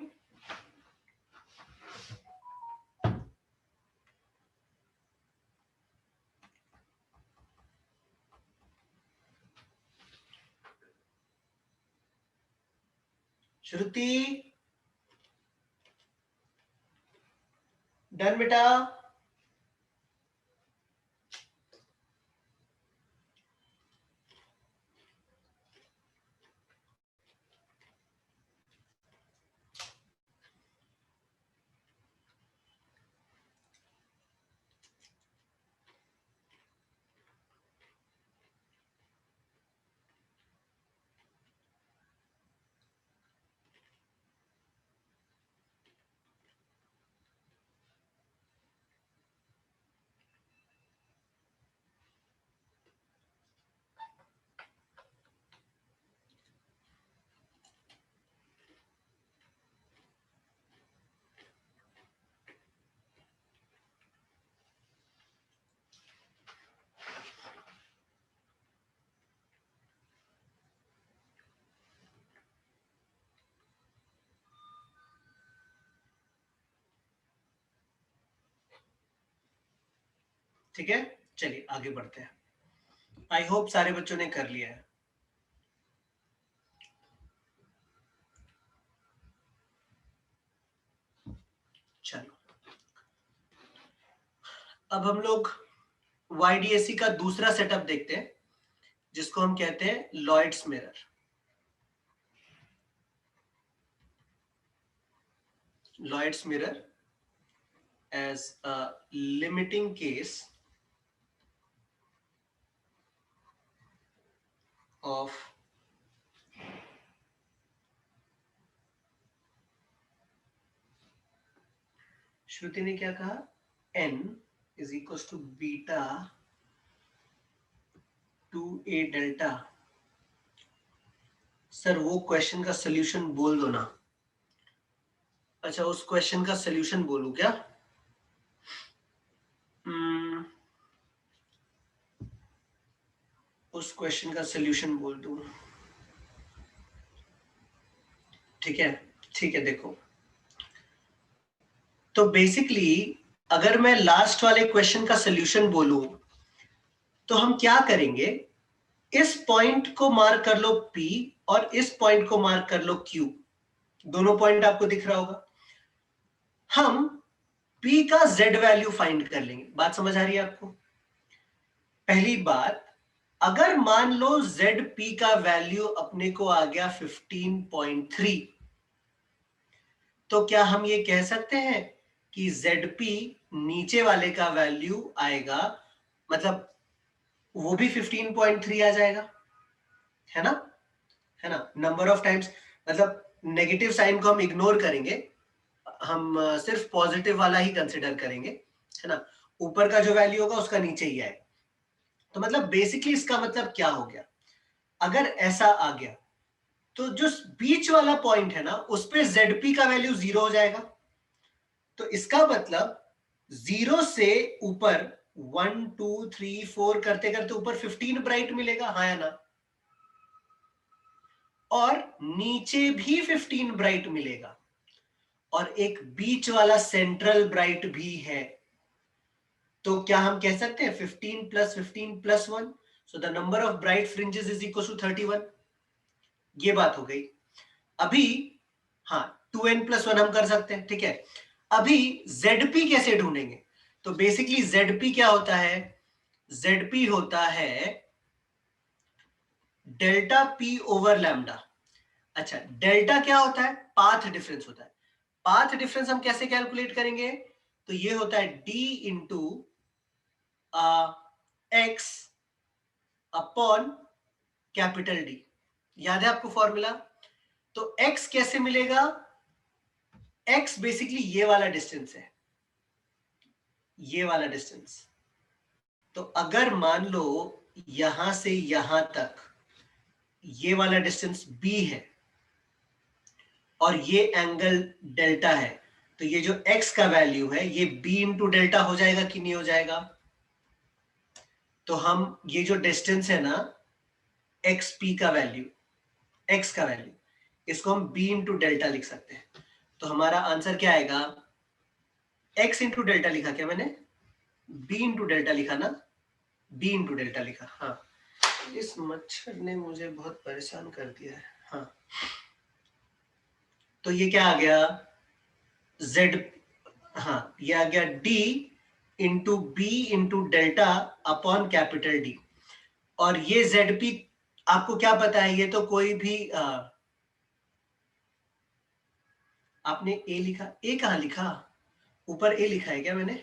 श्रुति डन बेटा। ठीक है, चलिए आगे बढ़ते हैं, आई होप सारे बच्चों ने कर लिया है। चलो अब हम लोग YDAC का दूसरा सेटअप देखते हैं, जिसको हम कहते हैं Lloyd's mirror. Lloyd's mirror as a limiting case of Shruti ने क्या कहा, n is equal to beta two a delta. Sir वो क्वेश्चन का सॉल्यूशन बोल दो ना। अच्छा उस क्वेश्चन का सॉल्यूशन बोलूं क्या? उस क्वेश्चन का सॉल्यूशन बोल दूं, ठीक है? ठीक है, देखो तो बेसिकली अगर मैं लास्ट वाले क्वेश्चन का सॉल्यूशन बोलूं तो हम क्या करेंगे, इस पॉइंट को मार्क कर लो P और इस पॉइंट को मार्क कर लो Q। दोनों पॉइंट आपको दिख रहा होगा। हम P का Z वैल्यू फाइंड कर लेंगे। बात समझ आ रही है आपको? पहली बात, अगर मान लो ZP का वैल्यू अपने को आ गया 15.3, तो क्या हम ये कह सकते हैं कि ZP नीचे वाले का वैल्यू आएगा, मतलब वो भी 15.3 आ जाएगा, है ना? है ना? नंबर ऑफ टाइम्स, मतलब नेगेटिव साइन को हम इग्नोर करेंगे, हम सिर्फ पॉजिटिव वाला ही कंसिडर करेंगे, है ना? ऊपर का जो वैल्यू होगा उसका नीचे ही आएगा। तो मतलब बेसिकली इसका मतलब क्या हो गया, अगर ऐसा आ गया तो जो बीच वाला पॉइंट है ना उस पे ZP का वैल्यू 0 हो जाएगा। तो इसका मतलब 0 से ऊपर 1 2 3 4 करते करते ऊपर 15 ब्राइट मिलेगा, हाँ या ना? और नीचे भी 15 ब्राइट मिलेगा और एक बीच वाला सेंट्रल ब्राइट भी है। तो क्या हम कह सकते हैं 15 plus 15 plus 1, so the number of bright fringes is equal to 31। ये बात हो गई। अभी हाँ 2n प्लस 1 हम कर सकते हैं, ठीक है? अभी ZP कैसे ढूंढेंगे? तो बेसिकली ZP क्या होता है, ZP होता है डेल्टा P ओवर लैम्डा। अच्छा डेल्टा क्या होता है, पाथ डिफरेंस होता है। पाथ डिफरेंस हम कैसे कैलकुलेट करेंगे, तो ये होता है D into x upon capital D। याद है आपको फॉर्मूला? तो x कैसे मिलेगा, x बेसिकली ये वाला डिस्टेंस है, ये वाला डिस्टेंस। तो अगर मान लो यहां से यहां तक ये वाला डिस्टेंस b है और ये एंगल डेल्टा है, तो ये जो x का वैल्यू है ये b इंटू डेल्टा हो जाएगा कि नहीं हो जाएगा? तो हम ये जो डिस्टेंस है ना xp का वैल्यू, x का वैल्यू, इसको हम b इंटू डेल्टा लिख सकते हैं। तो हमारा आंसर क्या आएगा, x इंटू डेल्टा लिखा क्या मैंने, b इंटू डेल्टा लिखा ना, b इंटू डेल्टा लिखा। हाँ इस मच्छर ने मुझे बहुत परेशान कर दिया है। हाँ तो ये क्या आ गया z, हाँ ये आ गया d into b into delta upon capital D। और ये ZP आपको क्या पता है, ये तो कोई भी आपने A लिखा, A कहां लिखा, ऊपर A लिखा है क्या मैंने,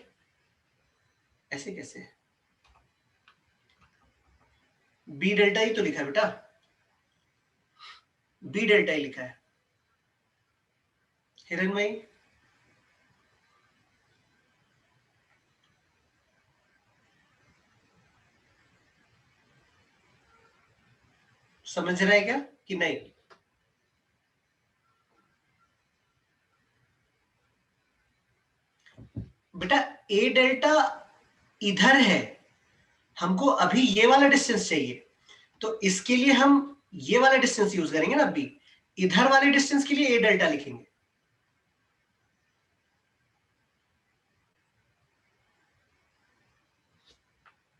ऐसे कैसे? B डेल्टा ही तो लिखा है बेटा, B डेल्टा ही लिखा है हिरणमयी। समझ रहा है क्या कि नहीं? बेटा A डेल्टा इधर है, हमको अभी ये वाला डिस्टेंस चाहिए, तो इसके लिए हम ये वाला डिस्टेंस यूज करेंगे ना B, इधर वाले डिस्टेंस के लिए A डेल्टा लिखेंगे,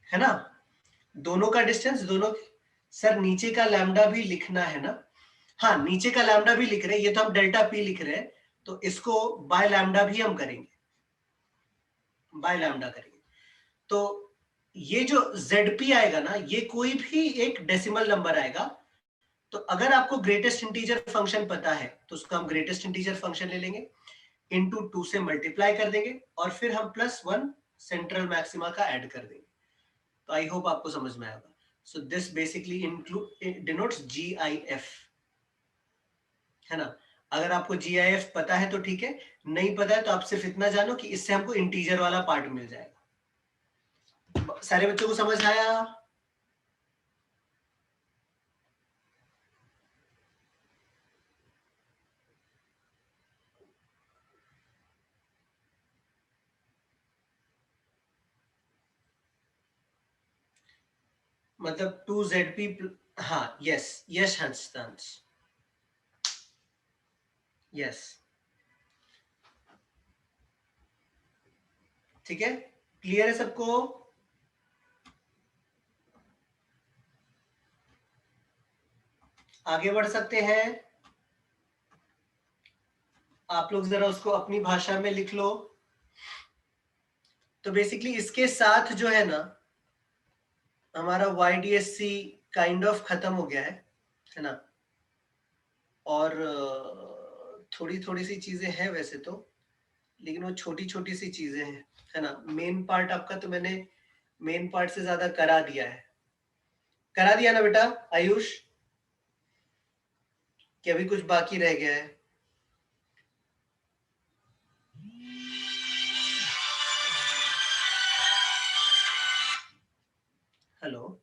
है ना? दोनों का डिस्टेंस, दोनों। सर नीचे का लैम्डा भी लिखना है ना? हाँ नीचे का लैम्डा भी लिख रहे हैं, ये तो हम डेल्टा P लिख रहे हैं, तो इसको बाय लैम्डा भी हम करेंगे, बाय लैम्डा करेंगे। तो ये जो ZP आएगा ना, ये कोई भी एक डेसिमल नंबर आएगा। तो अगर आपको ग्रेटेस्ट इंटीजर फंक्शन पता है तो उसको हम ग्रेटेस्ट इंटीजर फंक्शन ले लेंगे, इनटू 2 से मल्टीप्लाई कर देंगे और फिर हम +1 सेंट्रल मैक्सिमा का ऐड कर देंगे। तो आई होप आपको समझ में आएगा। So this basically denotes GIF, है ना। अगर आपको GIF पता है तो ठीक है, नहीं पता है तो आप सिर्फ इतना जानो कि इससे हमको इंटीजर वाला पार्ट मिल जाएगा। सारे बच्चों को समझ आया? मतलब 2ZP, हाँ, यस यस हंस, यस, ठीक है, क्लियर है सबको? आगे बढ़ सकते हैं? आप लोग जरा उसको अपनी भाषा में लिख लो। तो बेसिकली इसके साथ जो है ना, हमारा YDSC काइंड ऑफ खत्म हो गया है ना। और थोड़ी थोड़ी सी चीजें हैं वैसे तो, लेकिन वो छोटी छोटी सी चीजें हैं, है ना। मेन पार्ट आपका तो मैंने मेन पार्ट से ज्यादा करा दिया है। करा दिया ना बेटा आयुष? कि अभी कुछ बाकी रह गया है? हेलो,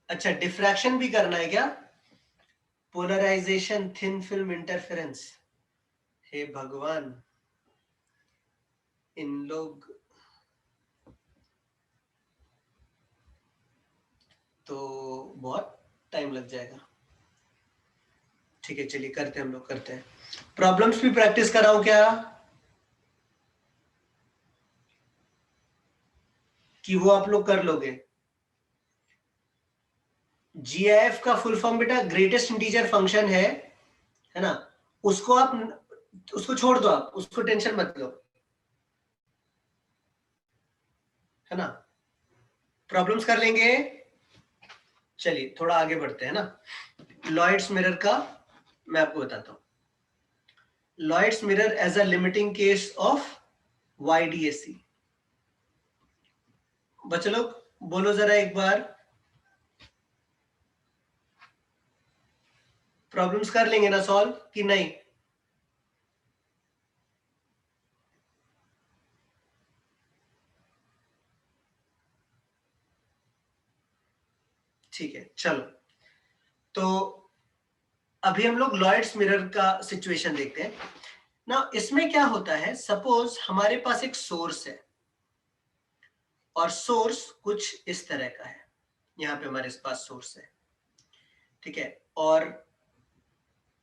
अच्छा, डिफ्रैक्शन भी करना है क्या? पोलराइजेशन, थिन फिल्म इंटरफेरेंस, हे भगवान, इन लोग तो बहुत टाइम लग जाएगा। ठीक है, चलिए करते हैं, हम लोग करते हैं। प्रॉब्लम्स भी प्रैक्टिस कराऊं क्या, कि वो आप लोग कर लोगे? GIF का फुल फॉर्म बेटा ग्रेटेस्ट इंटीजर फंक्शन है ना। उसको आप, उसको छोड़ दो, आप उसको टेंशन मत लो, है ना। प्रॉब्लम्स कर लेंगे। चलिए थोड़ा आगे बढ़ते हैं ना। लॉयड्स मिरर का मैं आपको बताता हूं। Lloyd's mirror as a limiting case of YDSC। बच्चों लोग बोलो जरा एक बार, प्रॉब्लम्स कर लेंगे ना सॉल्व कि नहीं? ठीक है, चलो। तो अभी हम लोग लॉयड्स मिरर का सिचुएशन देखते हैं ना। इसमें क्या होता है, सपोज हमारे पास एक सोर्स है और सोर्स कुछ इस तरह का है। यहाँ पे हमारे पास सोर्स है, ठीक है, और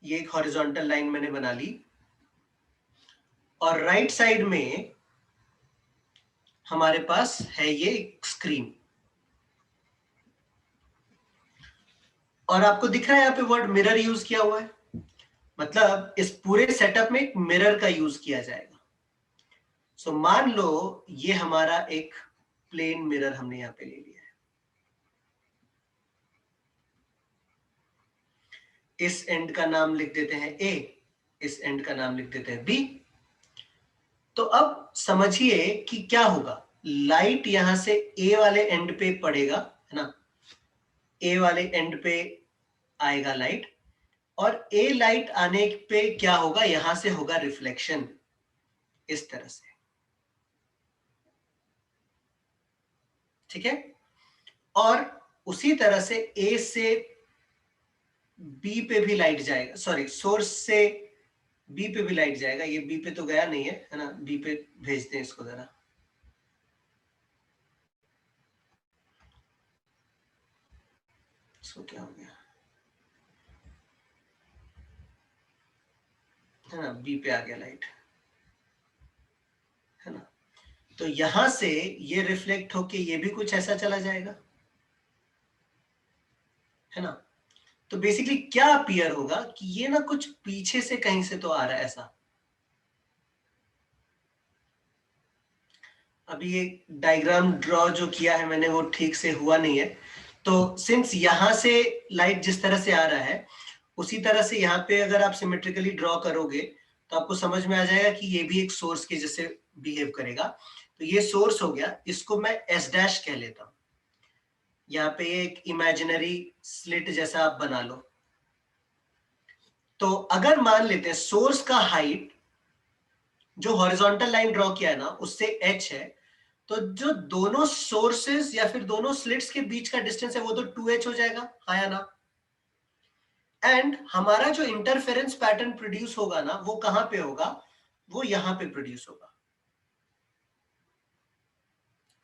ये एक हॉरिजॉन्टल लाइन मैंने बना ली, और राइट साइड में हमारे पास है ये स्क्रीन। और आपको दिख रहा है यहाँ पे वर्ड मिरर यूज किया हुआ है, मतलब इस पूरे सेटअप में एक मिरर का यूज किया जाएगा। सो मान लो ये हमारा एक प्लेन मिरर हमने यहाँ पे ले लिया है। इस एंड का नाम लिख देते हैं A, इस एंड का नाम लिख देते हैं B। तो अब समझिए कि क्या होगा, लाइट यहां से A वाले एंड पे पड़ेगा, है ना। A वाले एंड पे आएगा लाइट, और ए लाइट आने पे क्या होगा, यहां से होगा रिफ्लेक्शन इस तरह से, ठीक है। और उसी तरह से ए से बी पे भी लाइट जाएगा, सॉरी सोर्स से बी पे भी लाइट जाएगा, ये बी पे तो गया नहीं है ना, बी पे भेजते हैं इसको जरा। इसको क्या हो गया है ना, बी पे आ गया लाइट, है ना। तो यहां से ये रिफ्लेक्ट होके ये भी कुछ ऐसा चला जाएगा, है ना। तो बेसिकली क्या अपीयर होगा कि ये ना कुछ पीछे से कहीं से तो आ रहा है ऐसा। अभी ये डायग्राम ड्रॉ जो किया है मैंने वो ठीक से हुआ नहीं है, तो सिंस यहां से लाइट जिस तरह से आ रहा है उसी तरह से यहाँ पे अगर आप सिमेट्रिकली ड्रॉ करोगे तो आपको समझ में आ जाएगा कि ये भी एक सोर्स के जैसे बिहेव करेगा। तो ये सोर्स हो गया, इसको मैं एस डैश कह लेता हूं। यहाँ पे एक इमेजिनरी स्लिट जैसा आप बना लो। तो अगर मान लेते हैं सोर्स का हाइट जो हॉरिजॉन्टल लाइन ड्रॉ किया है ना उससे h है, तो जो दोनों सोर्सेस या फिर दोनों स्लिट्स के बीच का डिस्टेंस है वो तो 2h हो जाएगा, हाँ या ना। एंड हमारा जो इंटरफेरेंस पैटर्न प्रोड्यूस होगा ना वो कहां पे होगा, वो यहां पे प्रोड्यूस होगा,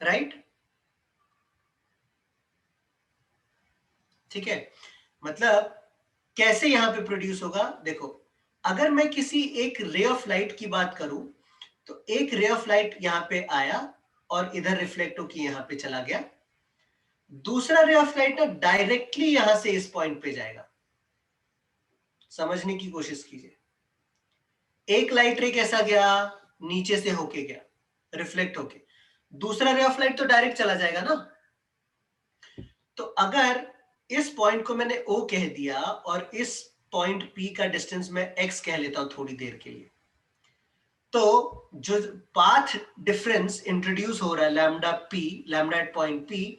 राइट। ठीक है, मतलब कैसे यहां पे प्रोड्यूस होगा, देखो अगर मैं किसी एक रे ऑफ लाइट की बात करूं तो एक रे ऑफ लाइट यहां पे आया और इधर रिफ्लेक्ट होकर यहां पे चला गया, दूसरा रे ऑफ लाइट ना डायरेक्टली यहां से इस पॉइंट पे जाएगा। समझने की कोशिश कीजिए, एक लाइट रे कैसा गया, नीचे से होके गया रिफ्लेक्ट होके, दूसरा रे ऑफ लाइट तो डायरेक्ट चला जाएगा ना। तो अगर इस पॉइंट को मैंने O कह दिया और इस पॉइंट P का डिस्टेंस मैं X कह लेता हूं थोड़ी देर के लिए, तो जो पाथ डिफरेंस इंट्रोड्यूस हो रहा है lambda P, lambda at point P,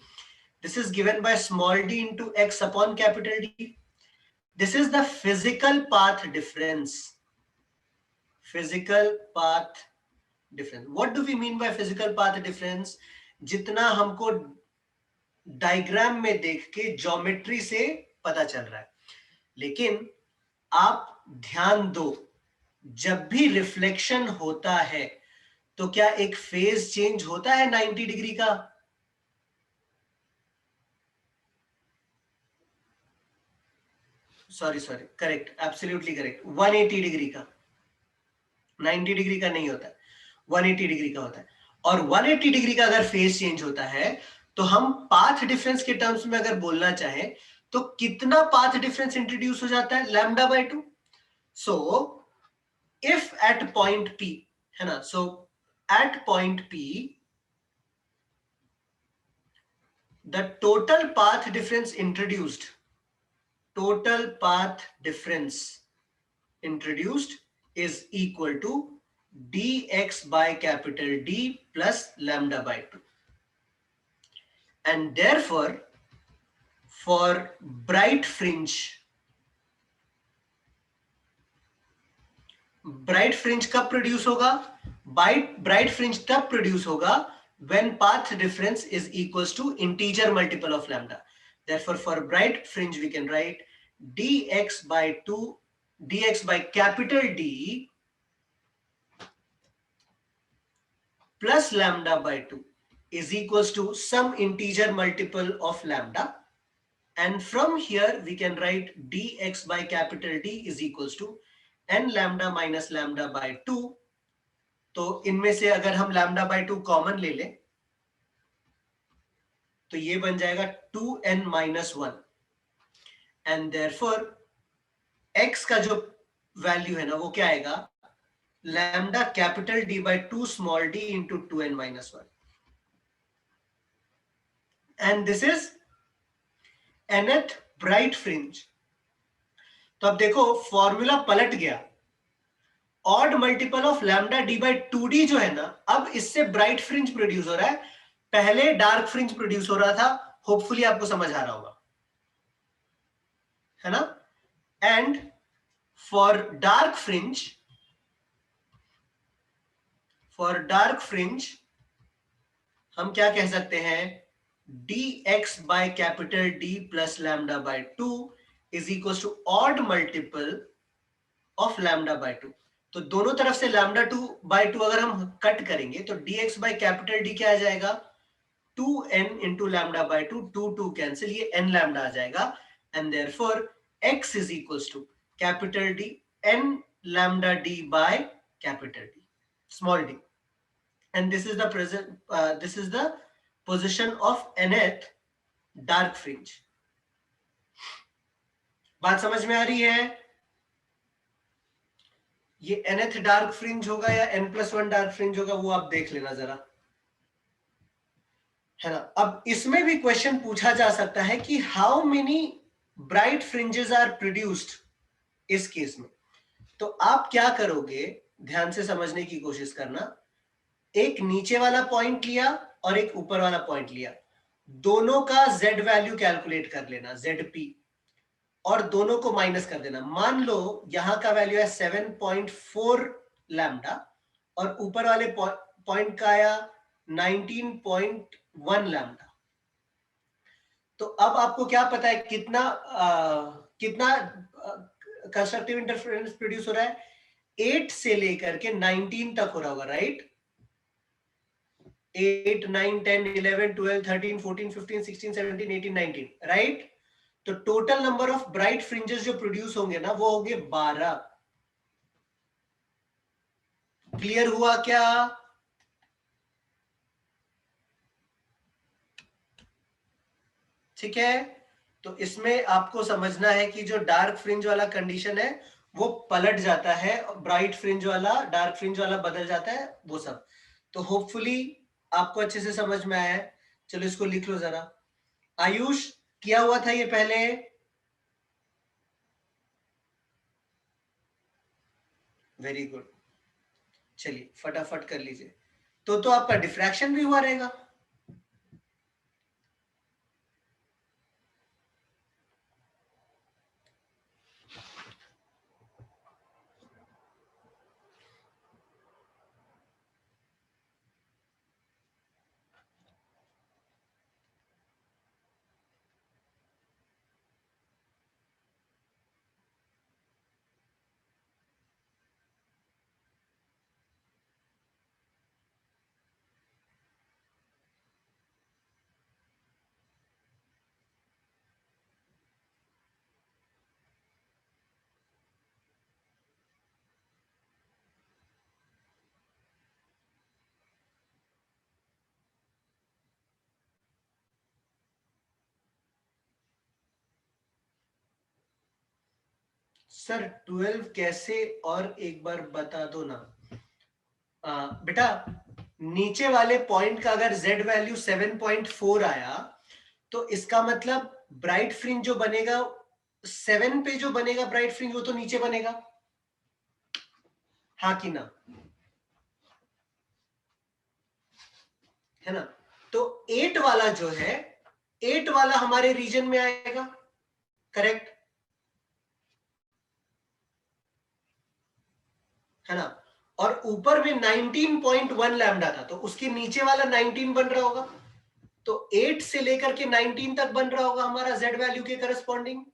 this is given by small d into X upon capital D. This is the physical path difference. Physical path difference. What do we mean by physical path difference? जितना हमको diagram में देख के geometry से पता चल रहा है, लेकिन आप ध्यान दो जब भी रिफ्लेक्शन होता है तो क्या एक फेज चेंज होता है 90 डिग्री का? Sorry correct, absolutely correct, 180 degree का, 90 डिग्री का नहीं होता है, 180 डिग्री का होता है। और 180 डिग्री का अगर फेज चेंज होता है तो हम पाथ डिफरेंस के टर्म्स में अगर बोलना चाहें तो कितना पाथ डिफरेंस इंट्रोड्यूस हो जाता है, lambda by 2। So if at point P, है ना, so at point P the total path difference introduced, total path difference introduced is equal to dx by capital D plus lambda by 2. And therefore, for bright fringe कब produce होगा, bright fringe तब produce होगा when path difference is equals to integer multiple of lambda. Therefore, for bright fringe we can write dx by 2, dx by capital D plus lambda by 2 is equals to some integer multiple of lambda, and from here we can write dx by capital D is equals to n lambda minus lambda by 2. तो इनमें से अगर हम lambda by 2 common ले लें तो ये बन जाएगा 2n minus 1, and therefore x का जो वैल्यू है ना वो क्या आएगा, lambda capital D by 2 small d into 2n minus 1, and this is nth bright fringe. तो अब देखो फॉर्मूला पलट गया, odd multiple of lambda d by 2d जो है ना, अब इससे ब्राइट फ्रिंज प्रोड्यूस हो रहा है, पहले डार्क फ्रिंज प्रोड्यूस हो रहा था। होपफुली आपको समझ आ रहा होगा, है ना। एंड फॉर डार्क फ्रिंज हम क्या कह सकते हैं, dx by capital D plus lambda by 2 is equal to odd multiple of lambda by 2। तो दोनों तरफ से लैम्डा 2 बाय 2 अगर हम कट करेंगे तो dx बाय कैपिटल D क्या आ जाएगा, 2n into lambda by 2, 2 cancel, ये n लैम्डा आ जाएगा, and therefore x is equal to capital D n lambda D by capital D small d, and this is the position of nth dark fringe। बात समझ में आ रही है? ये nth dark fringe होगा या n+1 डार्क फ्रिंज होगा वो आप देख लेना जरा, है ना। अब इसमें भी क्वेश्चन पूछा जा सकता है कि how many bright fringes are produced इस केस में। तो आप क्या करोगे, ध्यान से समझने की कोशिश करना। एक नीचे वाला पॉइंट लिया और एक ऊपर वाला पॉइंट लिया, दोनों का z वैल्यू कैलकुलेट कर लेना, zp, और दोनों को माइनस कर देना। मान लो यहां का वैल्यू है 7.4 लैम्डा और ऊपर वाले पॉइंट का आया 19.1 लैम्डा। तो अब आपको क्या पता है कितना कंस्ट्रक्टिव इंटरफेरेंस प्रोड्यूस हो रहा है, 8 से लेकर के 19 तक हो रहा होगा, राइट। 8, 9, 10, 11, 12, 13, 14, 15, 16, 17, 18, 19, राइट। तो total number of bright fringes जो प्रोड्यूस होंगे ना वो होंगे 12। क्लियर हुआ क्या? ठीक है, तो इसमें आपको समझना है कि जो डार्क फ्रिंज वाला कंडीशन है वो पलट जाता है, ब्राइट फ्रिंज वाला डार्क फ्रिंज वाला बदल जाता है, वो सब। तो होपफुली आपको अच्छे से समझ में आया है। चलो इसको लिख लो जरा। आयुष, किया हुआ था ये पहले? वेरी गुड, चलिए फटाफट कर लीजिए। तो आपका डिफ्रैक्शन भी हुआ रहेगा। सर 12 कैसे, और एक बार बता दो ना। बेटा नीचे वाले पॉइंट का अगर z वैल्यू 7.4 आया तो इसका मतलब ब्राइट फ्रिंज जो बनेगा 7 पे, जो बनेगा ब्राइट फ्रिंज वो तो नीचे बनेगा, हाँ कि ना, है ना। तो 8 वाला जो है, 8 वाला हमारे रीजन में आएगा, करेक्ट है ना। और ऊपर में 19.1 लैम्डा था तो उसके नीचे वाला 19 बन रहा होगा, तो 8 से लेकर के 19 तक बन रहा होगा हमारा z वैल्यू के करस्पॉन्डिंग।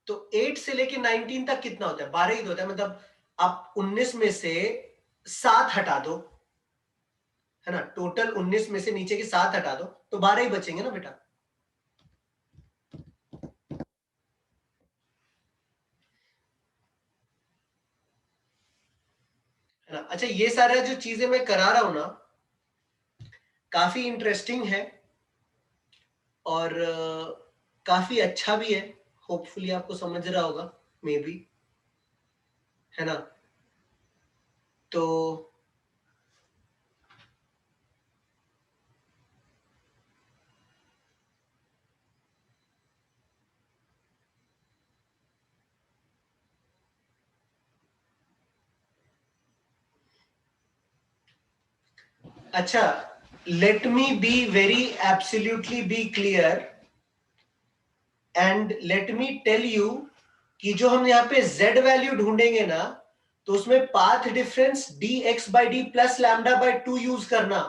तो 8 से लेके 19 तक कितना होता है, 12 ही तो होता है। मतलब आप 19 में से 7 हटा दो, है ना, टोटल 19 में से नीचे के 7 हटा दो तो 12 ही बचेंगे ना बेटा। है ना। अच्छा, ये सारा जो चीजें मैं करा रहा हूं ना काफी इंटरेस्टिंग है और काफी अच्छा भी है। होपफुली आपको समझ रहा होगा, मे बी, है ना। तो अच्छा, let me be very absolutely be clear and let me tell you कि जो हम यहाँ पे z वैल्यू ढूंढेंगे ना, तो उसमें path difference dx/d plus λ/2 use करना।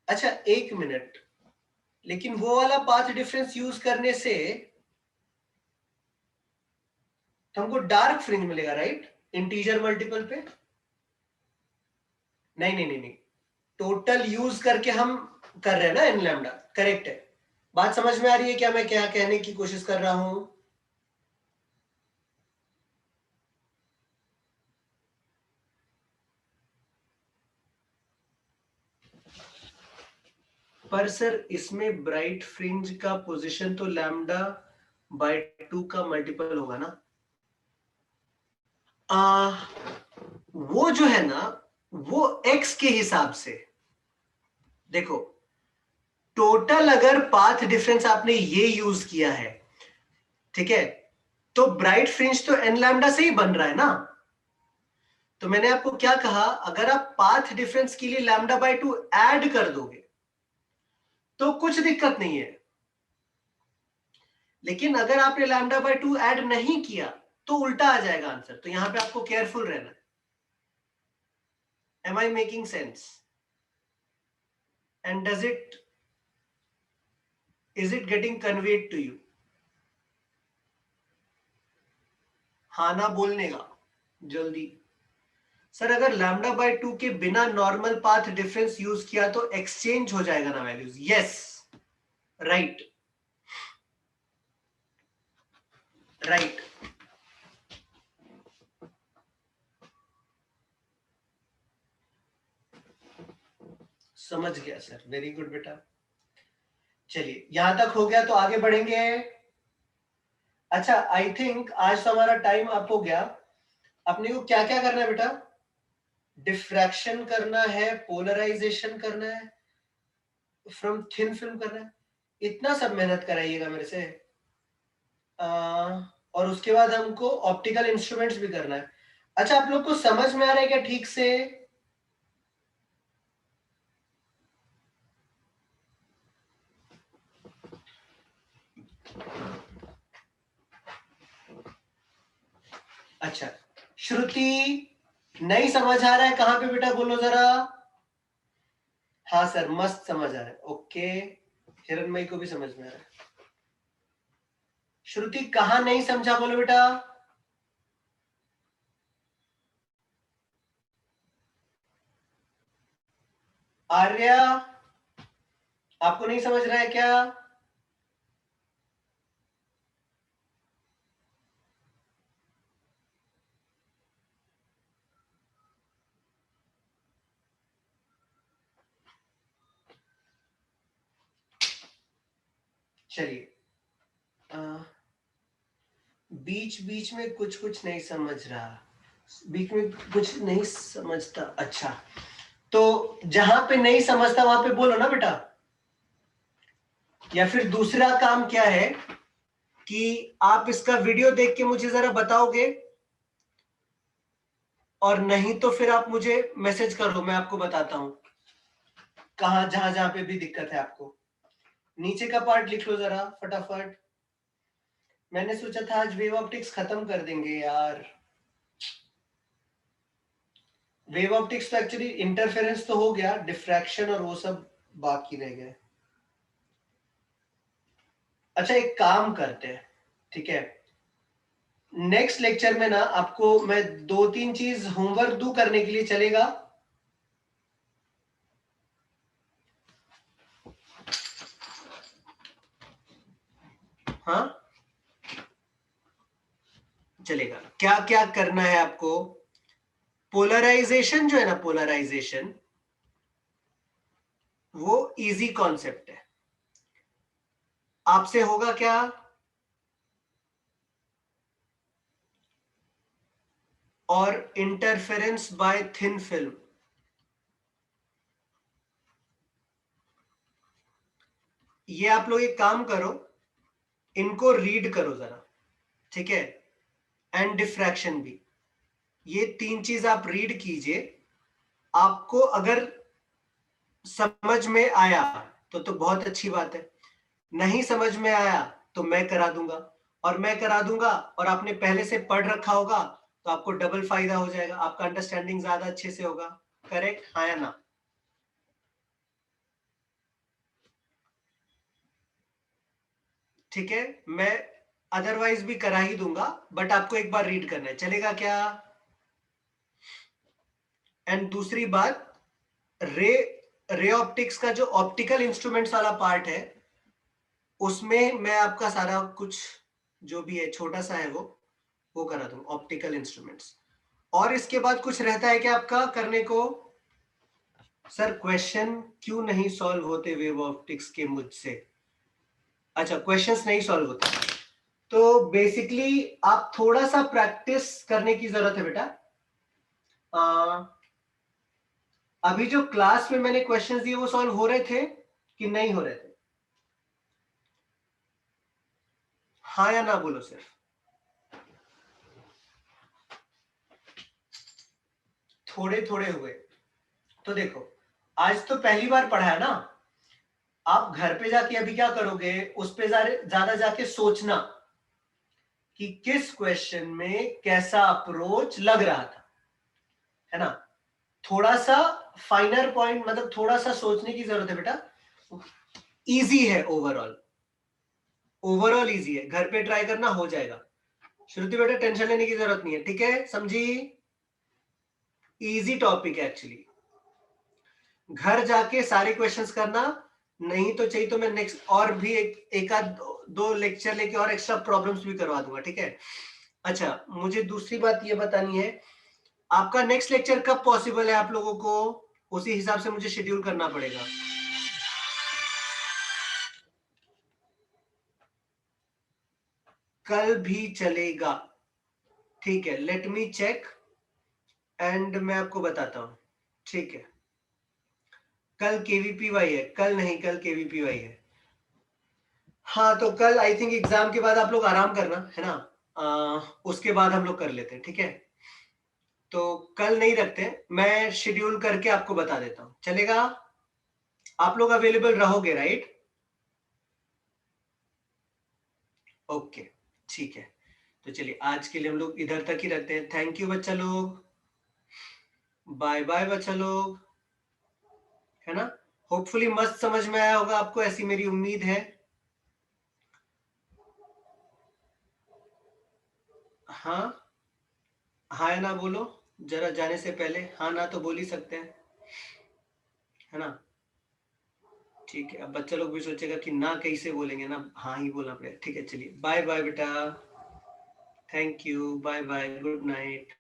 अच्छा एक मिनट, लेकिन वो वाला पाथ डिफरेंस यूज करने से तो हमको डार्क फ्रिंज मिलेगा, राइट? इंटीजर मल्टीपल पे नहीं नहीं नहीं नहीं, टोटल यूज करके हम कर रहे हैं ना एन लैम्डा, करेक्ट है। बात समझ में आ रही है क्या मैं क्या कहने की कोशिश कर रहा हूं? पर सर इसमें ब्राइट फ्रिंज का पोजीशन तो लैम्डा बाय 2 का मल्टीपल होगा ना। वो जो है ना, वो x के हिसाब से देखो, टोटल अगर पाथ डिफरेंस आपने ये यूज किया है, ठीक है, तो ब्राइट फ्रिंज तो एन लैम्डा से ही बन रहा है ना। तो मैंने आपको क्या कहा, अगर आप पाथ डिफरेंस के लिए λ/2 ऐड कर दोगे तो कुछ दिक्कत नहीं है, लेकिन अगर आपने λ/2 ऐड नहीं किया तो उल्टा आ जाएगा आंसर। तो यहां पे आपको केयरफुल रहना है। Am I making sense? And is it getting conveyed to you? हाँ ना बोलने का जल्दी। सर अगर λ/2 के बिना नॉर्मल पाथ डिफरेंस यूज किया तो एक्सचेंज हो जाएगा ना वैल्यूज? Yes, right right. समझ गया सर, वेरी गुड बेटा। चलिए यहां तक हो गया तो आगे बढ़ेंगे। अच्छा आई थिंक आज तो हमारा टाइम अप हो गया। अपने को क्या क्या करना है बेटा? डिफ्रैक्शन करना है, पोलराइजेशन करना है, फ्रॉम थिन फिल्म करना है, इतना सब मेहनत कराइएगा मेरे से। और उसके बाद हमको ऑप्टिकल इंस्ट्रूमेंट्स भी करना है। अच्छा आप लोग को समझ में आ रहा है क्या ठीक से? अच्छा श्रुति, नहीं समझ आ रहा है कहां पे बेटा, बोलो जरा। हाँ सर मस्त समझ आ रहा है, ओके। हिरणमयी को भी समझ में आ रहा है। श्रुति कहां नहीं समझा बोलो बेटा। आर्या आपको नहीं समझ रहा है क्या? चलिए बीच बीच में कुछ कुछ नहीं समझ रहा, बीच में कुछ नहीं समझता। अच्छा तो जहां पे नहीं समझता वहां पे बोलो ना बेटा। या फिर दूसरा काम क्या है कि आप इसका वीडियो देख के मुझे जरा बताओगे, और नहीं तो फिर आप मुझे मैसेज करो, मैं आपको बताता हूं कहां जहां जहां पे भी दिक्कत है आपको। नीचे का पार्ट लिख लो जरा फटाफट। मैंने सोचा था आज वेव ऑप्टिक्स खत्म कर देंगे यार। वेव ऑप्टिक्स तो एक्चुअली इंटरफेरेंस तो हो गया, डिफ्रैक्शन और वो सब बाकी रह गए। अच्छा एक काम करते हैं, ठीक है, नेक्स्ट लेक्चर में ना आपको मैं 2-3 चीज होमवर्क दूं करने के लिए, चलेगा? हाँ चलेगा। क्या क्या करना है आपको? पोलराइजेशन जो है ना, पोलराइजेशन वो इजी कॉन्सेप्ट है। आपसे होगा क्या? और इंटरफेरेंस बाय थिन फिल्म, ये आप लोग एक काम करो, इनको रीड करो जरा, ठीक है, एंड डिफ्रैक्शन भी, ये 3 चीज आप रीड कीजिए। आपको अगर समझ में आया तो बहुत अच्छी बात है, नहीं समझ में आया तो मैं करा दूंगा। और मैं करा दूंगा और आपने पहले से पढ़ रखा होगा तो आपको डबल फायदा हो जाएगा, आपका अंडरस्टैंडिंग ज्यादा अच्छे से होगा। करेक्ट, हाँ या ना? ठीक है, मैं अदरवाइज भी करा ही दूंगा, बट आपको एक बार रीड करना है, चलेगा क्या? एंड दूसरी बात, रे रे ऑप्टिक्स का जो ऑप्टिकल इंस्ट्रूमेंट्स वाला पार्ट है उसमें मैं आपका सारा कुछ जो भी है छोटा सा है वो करा दूंगा, ऑप्टिकल इंस्ट्रूमेंट्स। और इसके बाद कुछ रहता है क्या आपका करने को? सर क्वेश्चन क्यों नहीं सॉल्व होते वेव ऑप्टिक्स के मुझसे? अच्छा, क्वेश्चंस नहीं सॉल्व होते, तो बेसिकली आप थोड़ा सा प्रैक्टिस करने की जरूरत है बेटा। अभी जो क्लास में मैंने क्वेश्चंस दिए वो सॉल्व हो रहे थे कि नहीं हो रहे थे? हाँ या ना बोलो सिर्फ। थोड़े थोड़े हुए। तो देखो, आज तो पहली बार पढ़ा है ना, आप घर पे जाके अभी क्या करोगे, उस पे ज्यादा जाके सोचना कि किस क्वेश्चन में कैसा अप्रोच लग रहा था, है ना? थोड़ा सा फाइनर पॉइंट, मतलब थोड़ा सा सोचने की जरूरत है बेटा। इजी है, ओवरऑल ओवरऑल इजी है, घर पे ट्राई करना, हो जाएगा। श्रुति बेटा टेंशन लेने की जरूरत नहीं है, ठीक है, समझी? इजी टॉपिक है एक्चुअली। घर जाके सारे क्वेश्चंस करना, नहीं तो चाहिए तो मैं नेक्स्ट और भी एक आध दो लेक्चर लेके और एक्स्ट्रा प्रॉब्लम्स भी करवा दूंगा, ठीक है? अच्छा, मुझे दूसरी बात ये बतानी है, आपका नेक्स्ट लेक्चर कब पॉसिबल है आप लोगों को? उसी हिसाब से मुझे शेड्यूल करना पड़ेगा। कल भी चलेगा, ठीक है, लेट मी चेक एंड मैं आपको बताता हूं, ठीक है? कल केवीपीवाई है? कल नहीं, कल केवीपीवाई है। हाँ, तो कल आई थिंक एग्जाम के बाद आप लोग आराम करना, है ना? उसके बाद हम लोग कर लेते हैं, ठीक है? तो कल नहीं रखते, मैं शेड्यूल करके आपको बता देता हूं, चलेगा? आप लोग अवेलेबल रहोगे, राइट? ओके, ठीक है। तो चलिए आज के लिए हम लोग इधर तक ही रखते हैं। थैंक यू बच्चा लोग, बाय बाय बच्चा लोग, है ना? होपफुली मस्त समझ में आया होगा आपको, ऐसी मेरी उम्मीद है। हाँ, हाँ या ना बोलो, जरा जाने से पहले हाँ ना तो बोल ही सकते हैं, है ना? ठीक है, अब बच्चा लोग भी सोचेगा कि ना कैसे बोलेंगे ना, हाँ ही बोलना पड़ेगा। ठीक है, चलिए बाय बाय बेटा, thank you, bye bye, good night.